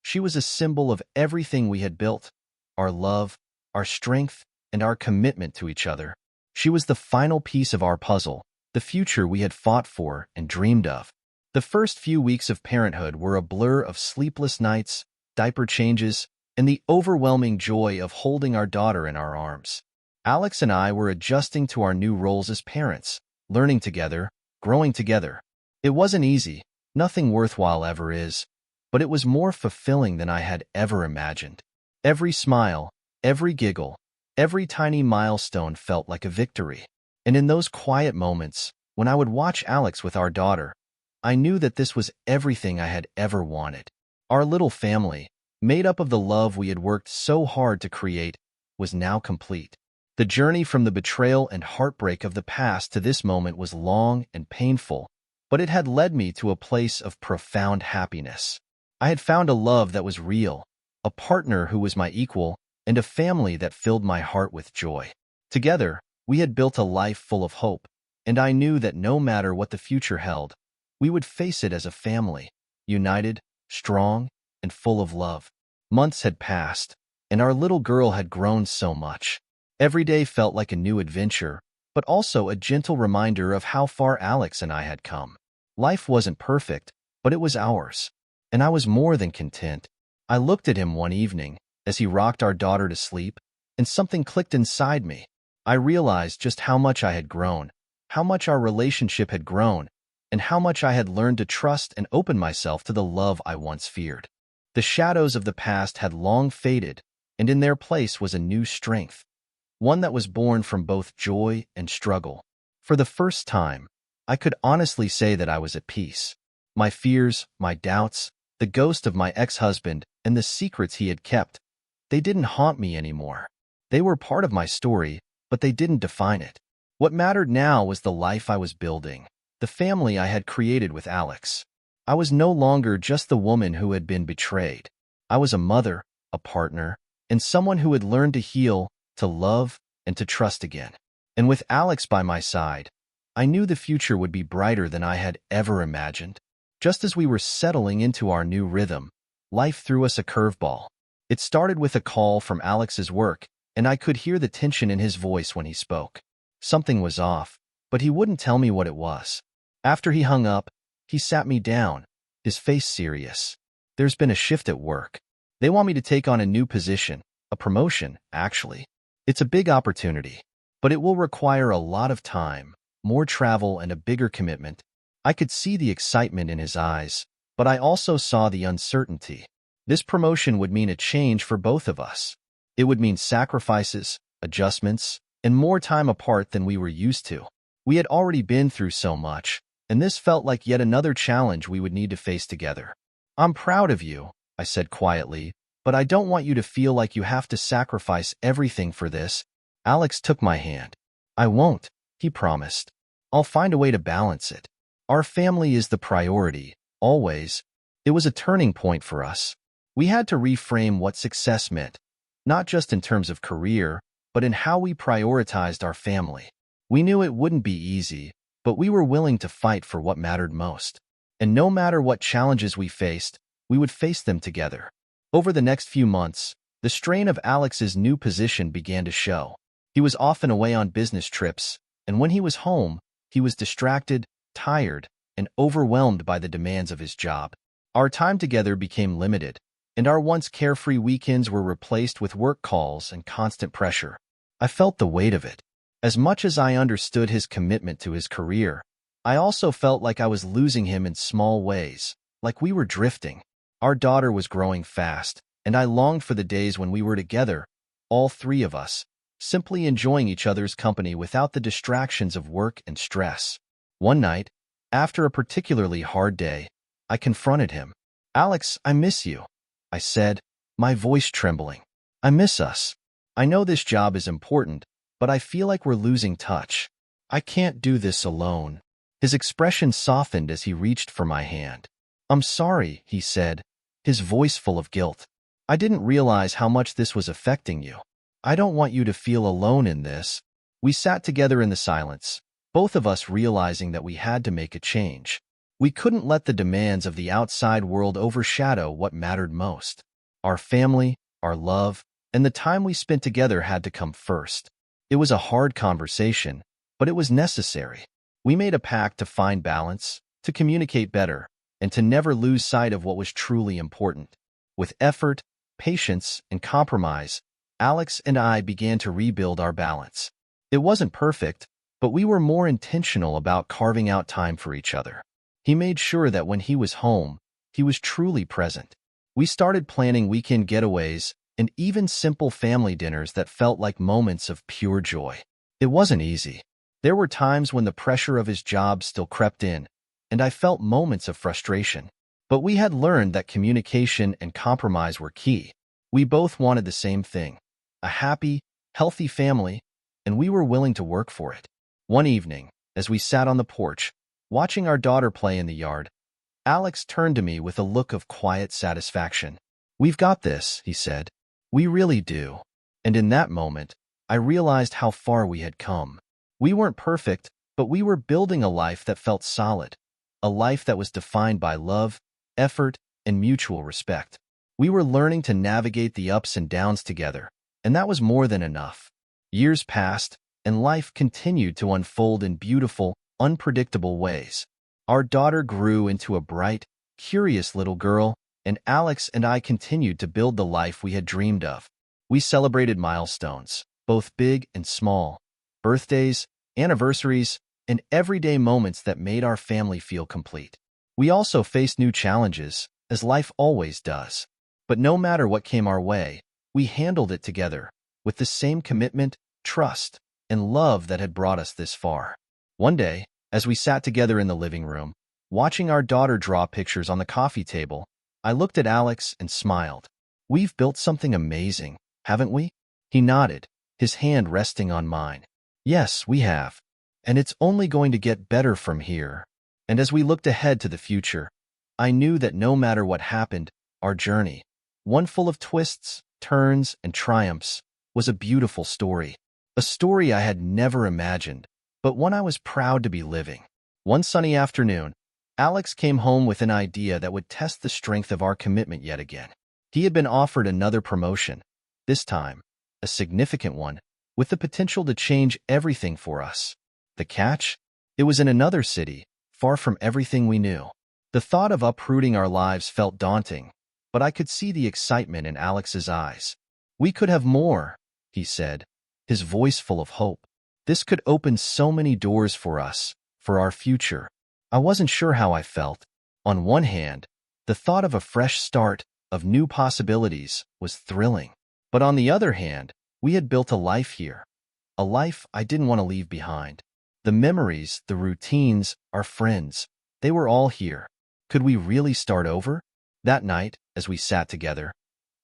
She was a symbol of everything we had built, our love, our strength, and our commitment to each other. She was the final piece of our puzzle, the future we had fought for and dreamed of. The first few weeks of parenthood were a blur of sleepless nights, diaper changes, and the overwhelming joy of holding our daughter in our arms. Alex and I were adjusting to our new roles as parents, learning together, growing together. It wasn't easy, nothing worthwhile ever is, but it was more fulfilling than I had ever imagined. Every smile, every giggle, every tiny milestone felt like a victory. And in those quiet moments, when I would watch Alex with our daughter, I knew that this was everything I had ever wanted. Our little family, made up of the love we had worked so hard to create, was now complete. The journey from the betrayal and heartbreak of the past to this moment was long and painful, but it had led me to a place of profound happiness. I had found a love that was real, a partner who was my equal, and a family that filled my heart with joy. Together, we had built a life full of hope, and I knew that no matter what the future held, we would face it as a family, united, strong, and full of love. Months had passed, and our little girl had grown so much. Every day felt like a new adventure, but also a gentle reminder of how far Alex and I had come. Life wasn't perfect, but it was ours, and I was more than content. I looked at him one evening as he rocked our daughter to sleep, and something clicked inside me. I realized just how much I had grown, how much our relationship had grown, and how much I had learned to trust and open myself to the love I once feared. The shadows of the past had long faded, and in their place was a new strength, one that was born from both joy and struggle. For the first time, I could honestly say that I was at peace. My fears, my doubts, the ghost of my ex-husband, and the secrets he had kept, they didn't haunt me anymore. They were part of my story, but they didn't define it. What mattered now was the life I was building, the family I had created with Alex. I was no longer just the woman who had been betrayed. I was a mother, a partner, and someone who had learned to heal, to love, and to trust again. And with Alex by my side, I knew the future would be brighter than I had ever imagined. Just as we were settling into our new rhythm, life threw us a curveball. It started with a call from Alex's work, and I could hear the tension in his voice when he spoke. Something was off, but he wouldn't tell me what it was. After he hung up, he sat me down, his face serious. There's been a shift at work. They want me to take on a new position, a promotion, actually. It's a big opportunity, but it will require a lot of time, more travel, and a bigger commitment. I could see the excitement in his eyes, but I also saw the uncertainty. This promotion would mean a change for both of us. It would mean sacrifices, adjustments, and more time apart than we were used to. We had already been through so much, and this felt like yet another challenge we would need to face together. I'm proud of you, I said quietly, but I don't want you to feel like you have to sacrifice everything for this. Alex took my hand. I won't, he promised. I'll find a way to balance it. Our family is the priority, always. It was a turning point for us. We had to reframe what success meant, not just in terms of career, but in how we prioritized our family. We knew it wouldn't be easy, but we were willing to fight for what mattered most. And no matter what challenges we faced, we would face them together. Over the next few months, the strain of Alex's new position began to show. He was often away on business trips, and when he was home, he was distracted, tired, and overwhelmed by the demands of his job. Our time together became limited, and our once carefree weekends were replaced with work calls and constant pressure. I felt the weight of it. As much as I understood his commitment to his career, I also felt like I was losing him in small ways, like we were drifting. Our daughter was growing fast, and I longed for the days when we were together, all three of us, simply enjoying each other's company without the distractions of work and stress. One night, after a particularly hard day, I confronted him. "Alex, I miss you," I said, my voice trembling. "I miss us. I know this job is important, but I feel like we're losing touch. I can't do this alone." His expression softened as he reached for my hand. "I'm sorry," he said, his voice full of guilt. "I didn't realize how much this was affecting you. I don't want you to feel alone in this." We sat together in the silence, both of us realizing that we had to make a change. We couldn't let the demands of the outside world overshadow what mattered most. Our family, our love, and the time we spent together had to come first. It was a hard conversation, but it was necessary. We made a pact to find balance, to communicate better, and to never lose sight of what was truly important. With effort, patience, and compromise, Alex and I began to rebuild our balance. It wasn't perfect, but we were more intentional about carving out time for each other. He made sure that when he was home, He was truly present. We started planning weekend getaways and even simple family dinners that felt like moments of pure joy. It wasn't easy. There were times when the pressure of his job still crept in, and I felt moments of frustration. But we had learned that communication and compromise were key. We both wanted the same thing, a happy, healthy family, and we were willing to work for it. One evening, as we sat on the porch, watching our daughter play in the yard, Alex turned to me with a look of quiet satisfaction. "We've got this," he said. "We really do." And in that moment, I realized how far we had come. We weren't perfect, but we were building a life that felt solid, a life that was defined by love, effort, and mutual respect. We were learning to navigate the ups and downs together, and that was more than enough. Years passed, and life continued to unfold in beautiful, unpredictable ways. Our daughter grew into a bright, curious little girl, and Alex and I continued to build the life we had dreamed of. We celebrated milestones, both big and small, birthdays, anniversaries, and everyday moments that made our family feel complete. We also faced new challenges, as life always does. But no matter what came our way, we handled it together, with the same commitment, trust, and love that had brought us this far. One day, as we sat together in the living room, watching our daughter draw pictures on the coffee table, I looked at Alex and smiled. "We've built something amazing, haven't we?" He nodded, his hand resting on mine. "Yes, we have. And it's only going to get better from here." And as we looked ahead to the future, I knew that no matter what happened, our journey, one full of twists, turns, and triumphs, was a beautiful story. A story I had never imagined, but one I was proud to be living. One sunny afternoon, Alex came home with an idea that would test the strength of our commitment yet again. He had been offered another promotion, this time, a significant one, with the potential to change everything for us. The catch? It was in another city, far from everything we knew. The thought of uprooting our lives felt daunting, but I could see the excitement in Alex's eyes. "We could have more," he said, his voice full of hope. "This could open so many doors for us, for our future." I wasn't sure how I felt. On one hand, the thought of a fresh start, of new possibilities, was thrilling. But on the other hand, we had built a life here, a life I didn't want to leave behind. The memories, the routines, our friends, they were all here. Could we really start over? That night, as we sat together,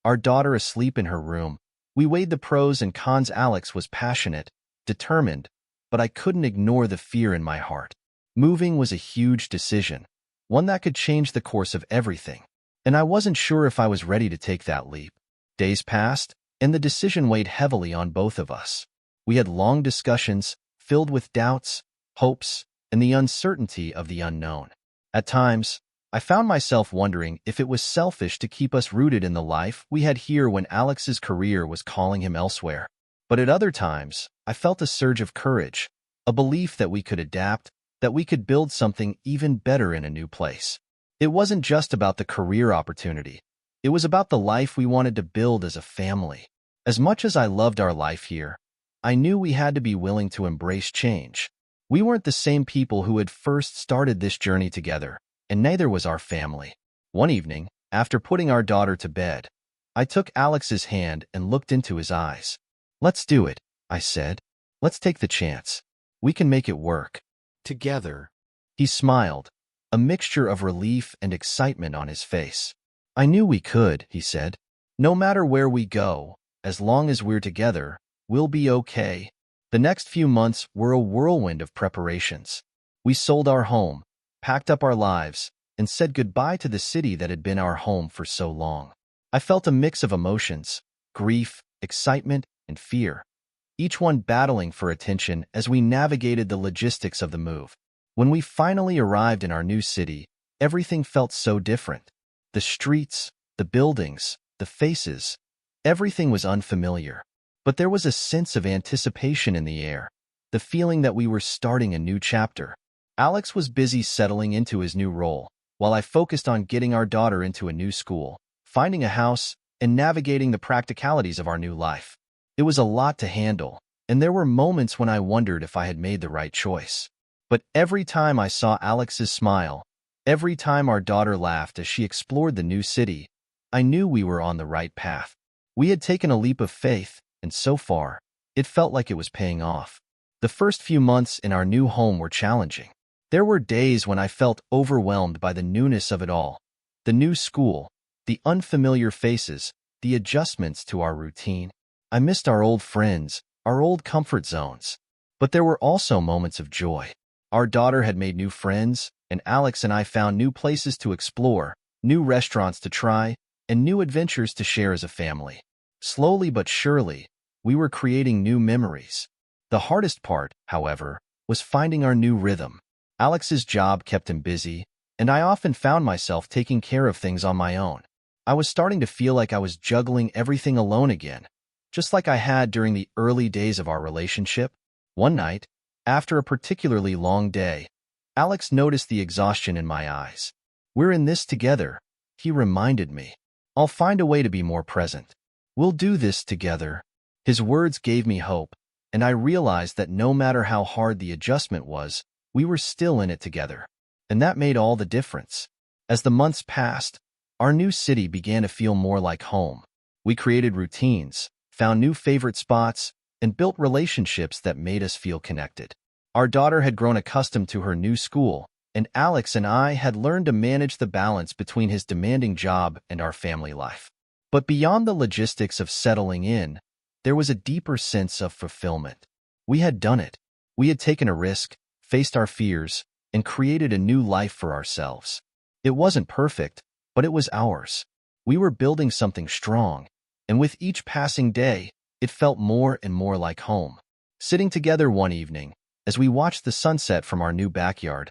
our daughter asleep in her room, we weighed the pros and cons. Alex was passionate, determined, but I couldn't ignore the fear in my heart. Moving was a huge decision, one that could change the course of everything, and I wasn't sure if I was ready to take that leap. Days passed, and the decision weighed heavily on both of us. We had long discussions, filled with doubts, hopes, and the uncertainty of the unknown. At times, I found myself wondering if it was selfish to keep us rooted in the life we had here when Alex's career was calling him elsewhere. But at other times, I felt a surge of courage, a belief that we could adapt, that we could build something even better in a new place. It wasn't just about the career opportunity. It was about the life we wanted to build as a family. As much as I loved our life here, I knew we had to be willing to embrace change. We weren't the same people who had first started this journey together, and neither was our family. One evening, after putting our daughter to bed, I took Alex's hand and looked into his eyes. "Let's do it," I said. "Let's take the chance. We can make it work. Together." He smiled, a mixture of relief and excitement on his face. "I knew we could," he said. "No matter where we go, as long as we're together, we'll be okay." The next few months were a whirlwind of preparations. We sold our home, packed up our lives, and said goodbye to the city that had been our home for so long. I felt a mix of emotions, grief, excitement, and fear, each one battling for attention as we navigated the logistics of the move. When we finally arrived in our new city, everything felt so different. The streets, the buildings, the faces, everything was unfamiliar. But there was a sense of anticipation in the air, the feeling that we were starting a new chapter. Alex was busy settling into his new role, while I focused on getting our daughter into a new school, finding a house, and navigating the practicalities of our new life. It was a lot to handle, and there were moments when I wondered if I had made the right choice. But every time I saw Alex's smile, Every time our daughter laughed as she explored the new city, I knew we were on the right path. We had taken a leap of faith, and so far, it felt like it was paying off. The first few months in our new home were challenging. There were days when I felt overwhelmed by the newness of it all. The new school, the unfamiliar faces, the adjustments to our routine. I missed our old friends, our old comfort zones. But there were also moments of joy. Our daughter had made new friends, and Alex and I found new places to explore, new restaurants to try, and new adventures to share as a family. Slowly but surely, we were creating new memories. The hardest part, however, was finding our new rhythm. Alex's job kept him busy, and I often found myself taking care of things on my own. I was starting to feel like I was juggling everything alone again, just like I had during the early days of our relationship. One night, after a particularly long day, Alex noticed the exhaustion in my eyes. "We're in this together," he reminded me. "I'll find a way to be more present. We'll do this together." His words gave me hope, and I realized that no matter how hard the adjustment was, we were still in it together. And that made all the difference. As the months passed, our new city began to feel more like home. We created routines, found new favorite spots, and built relationships that made us feel connected. Our daughter had grown accustomed to her new school, and Alex and I had learned to manage the balance between his demanding job and our family life. But beyond the logistics of settling in, there was a deeper sense of fulfillment. We had done it. We had taken a risk, faced our fears, and created a new life for ourselves. It wasn't perfect, but it was ours. We were building something strong, and with each passing day, it felt more and more like home. Sitting together one evening, as we watched the sunset from our new backyard,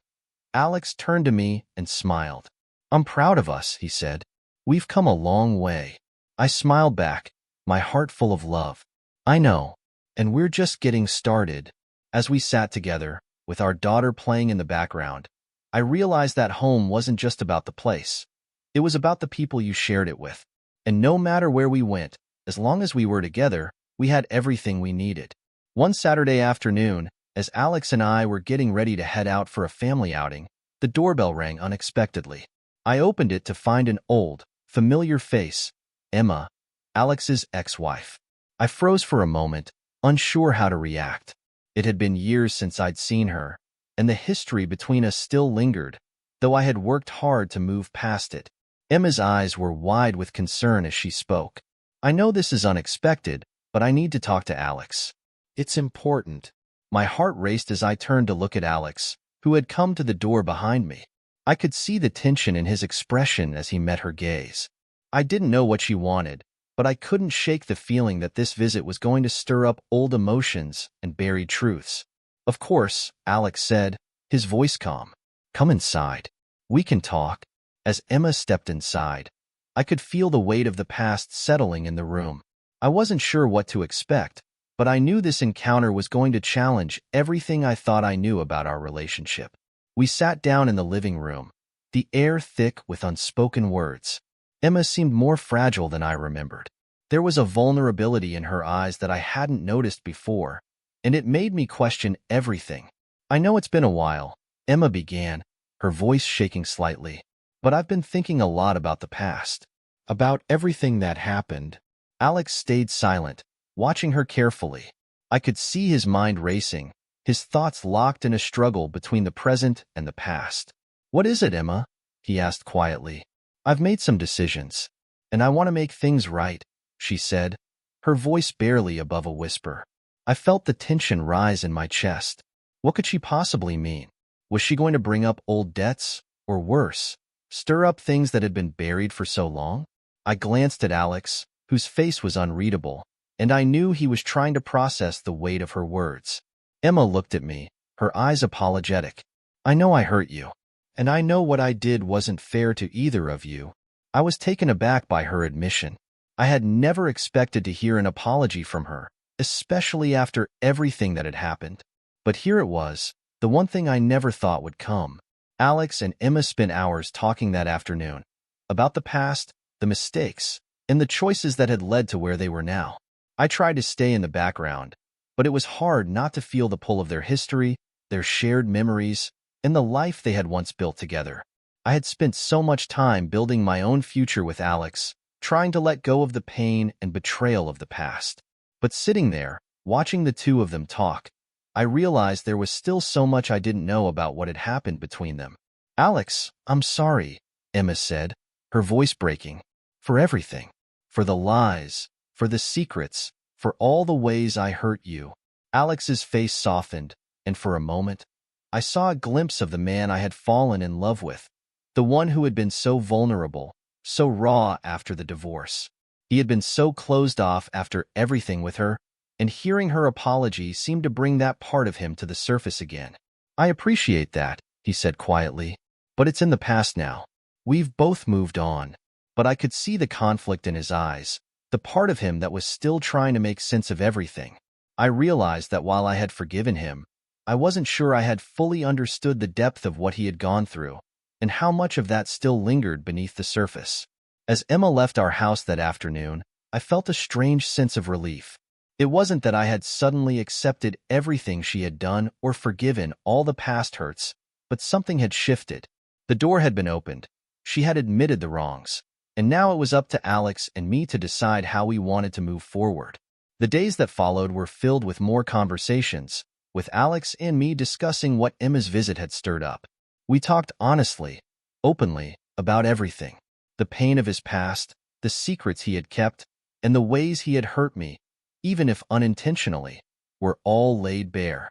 Alex turned to me and smiled. "I'm proud of us," he said. "We've come a long way." I smiled back, my heart full of love. "I know, and we're just getting started." As we sat together, with our daughter playing in the background, I realized that home wasn't just about the place. It was about the people you shared it with. And no matter where we went, as long as we were together, we had everything we needed. One Saturday afternoon, as Alex and I were getting ready to head out for a family outing, the doorbell rang unexpectedly. I opened it to find an old, familiar face, Emma, Alex's ex-wife. I froze for a moment, unsure how to react. It had been years since I'd seen her, and the history between us still lingered, though I had worked hard to move past it. Emma's eyes were wide with concern as she spoke. "I know this is unexpected, but I need to talk to Alex. It's important." My heart raced as I turned to look at Alex, who had come to the door behind me. I could see the tension in his expression as he met her gaze. I didn't know what she wanted, but I couldn't shake the feeling that this visit was going to stir up old emotions and buried truths. "Of course," Alex said, his voice calm. "Come inside. We can talk." As Emma stepped inside, I could feel the weight of the past settling in the room. I wasn't sure what to expect, but I knew this encounter was going to challenge everything I thought I knew about our relationship. We sat down in the living room, the air thick with unspoken words. Emma seemed more fragile than I remembered. There was a vulnerability in her eyes that I hadn't noticed before, and it made me question everything. "I know it's been a while," Emma began, her voice shaking slightly, "but I've been thinking a lot about the past, about everything that happened." Alex stayed silent, watching her carefully. I could see his mind racing, his thoughts locked in a struggle between the present and the past. "What is it, Emma?" he asked quietly. "I've made some decisions, and I want to make things right," she said, her voice barely above a whisper. I felt the tension rise in my chest. What could she possibly mean? Was she going to bring up old debts, or worse, stir up things that had been buried for so long? I glanced at Alex, whose face was unreadable, and I knew he was trying to process the weight of her words. Emma looked at me, her eyes apologetic. "I know I hurt you, and I know what I did wasn't fair to either of you." I was taken aback by her admission. I had never expected to hear an apology from her, especially after everything that had happened. But here it was, the one thing I never thought would come. Alex and Emma spent hours talking that afternoon, about the past, the mistakes, and the choices that had led to where they were now. I tried to stay in the background, but it was hard not to feel the pull of their history, their shared memories, and the life they had once built together. I had spent so much time building my own future with Alex, trying to let go of the pain and betrayal of the past. But sitting there, watching the two of them talk, I realized there was still so much I didn't know about what had happened between them. "Alex, I'm sorry," Emma said, her voice breaking. "For everything. For the lies, for the secrets, for all the ways I hurt you." Alex's face softened, and for a moment, I saw a glimpse of the man I had fallen in love with, the one who had been so vulnerable, so raw after the divorce. He had been so closed off after everything with her, and hearing her apology seemed to bring that part of him to the surface again. "I appreciate that," he said quietly, "but it's in the past now. We've both moved on." But I could see the conflict in his eyes, the part of him that was still trying to make sense of everything. I realized that while I had forgiven him, I wasn't sure I had fully understood the depth of what he had gone through, and how much of that still lingered beneath the surface. As Emma left our house that afternoon, I felt a strange sense of relief. It wasn't that I had suddenly accepted everything she had done or forgiven all the past hurts, but something had shifted. The door had been opened. She had admitted the wrongs, and now it was up to Alex and me to decide how we wanted to move forward. The days that followed were filled with more conversations, with Alex and me discussing what Emma's visit had stirred up. We talked honestly, openly, about everything. The pain of his past, the secrets he had kept, and the ways he had hurt me, even if unintentionally, were all laid bare.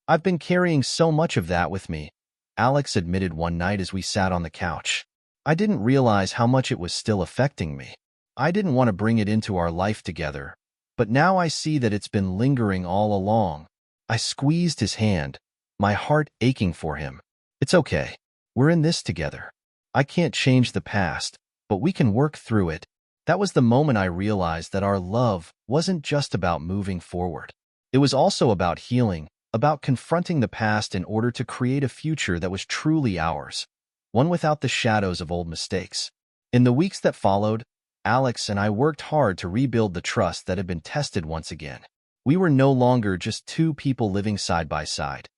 "I've been carrying so much of that with me," Alex admitted one night as we sat on the couch. "I didn't realize how much it was still affecting me. I didn't want to bring it into our life together, but now I see that it's been lingering all along." I squeezed his hand, my heart aching for him. "It's okay. We're in this together. I can't change the past, but we can work through it." That was the moment I realized that our love wasn't just about moving forward. It was also about healing, about confronting the past in order to create a future that was truly ours, one without the shadows of old mistakes. In the weeks that followed, Alex and I worked hard to rebuild the trust that had been tested once again. We were no longer just two people living side by side.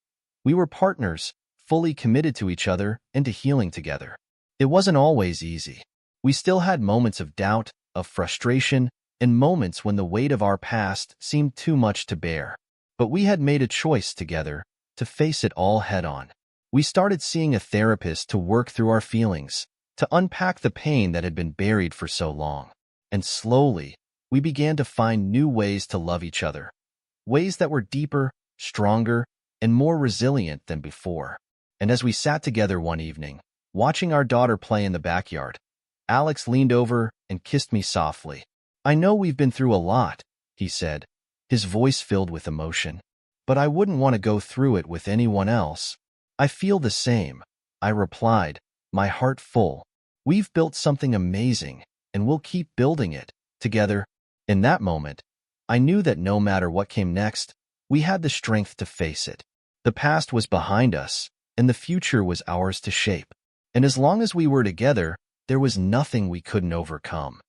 We were partners, fully committed to each other and to healing together. It wasn't always easy. We still had moments of doubt, of frustration, and moments when the weight of our past seemed too much to bear. But we had made a choice together to face it all head-on. We started seeing a therapist to work through our feelings, to unpack the pain that had been buried for so long. And slowly, we began to find new ways to love each other, ways that were deeper, stronger, and more resilient than before. And as we sat together one evening, watching our daughter play in the backyard, Alex leaned over and kissed me softly. "I know we've been through a lot," he said, his voice filled with emotion, "but I wouldn't want to go through it with anyone else." "I feel the same," I replied, my heart full. "We've built something amazing, and we'll keep building it, together." In that moment, I knew that no matter what came next, we had the strength to face it. The past was behind us, and the future was ours to shape. And as long as we were together, there was nothing we couldn't overcome.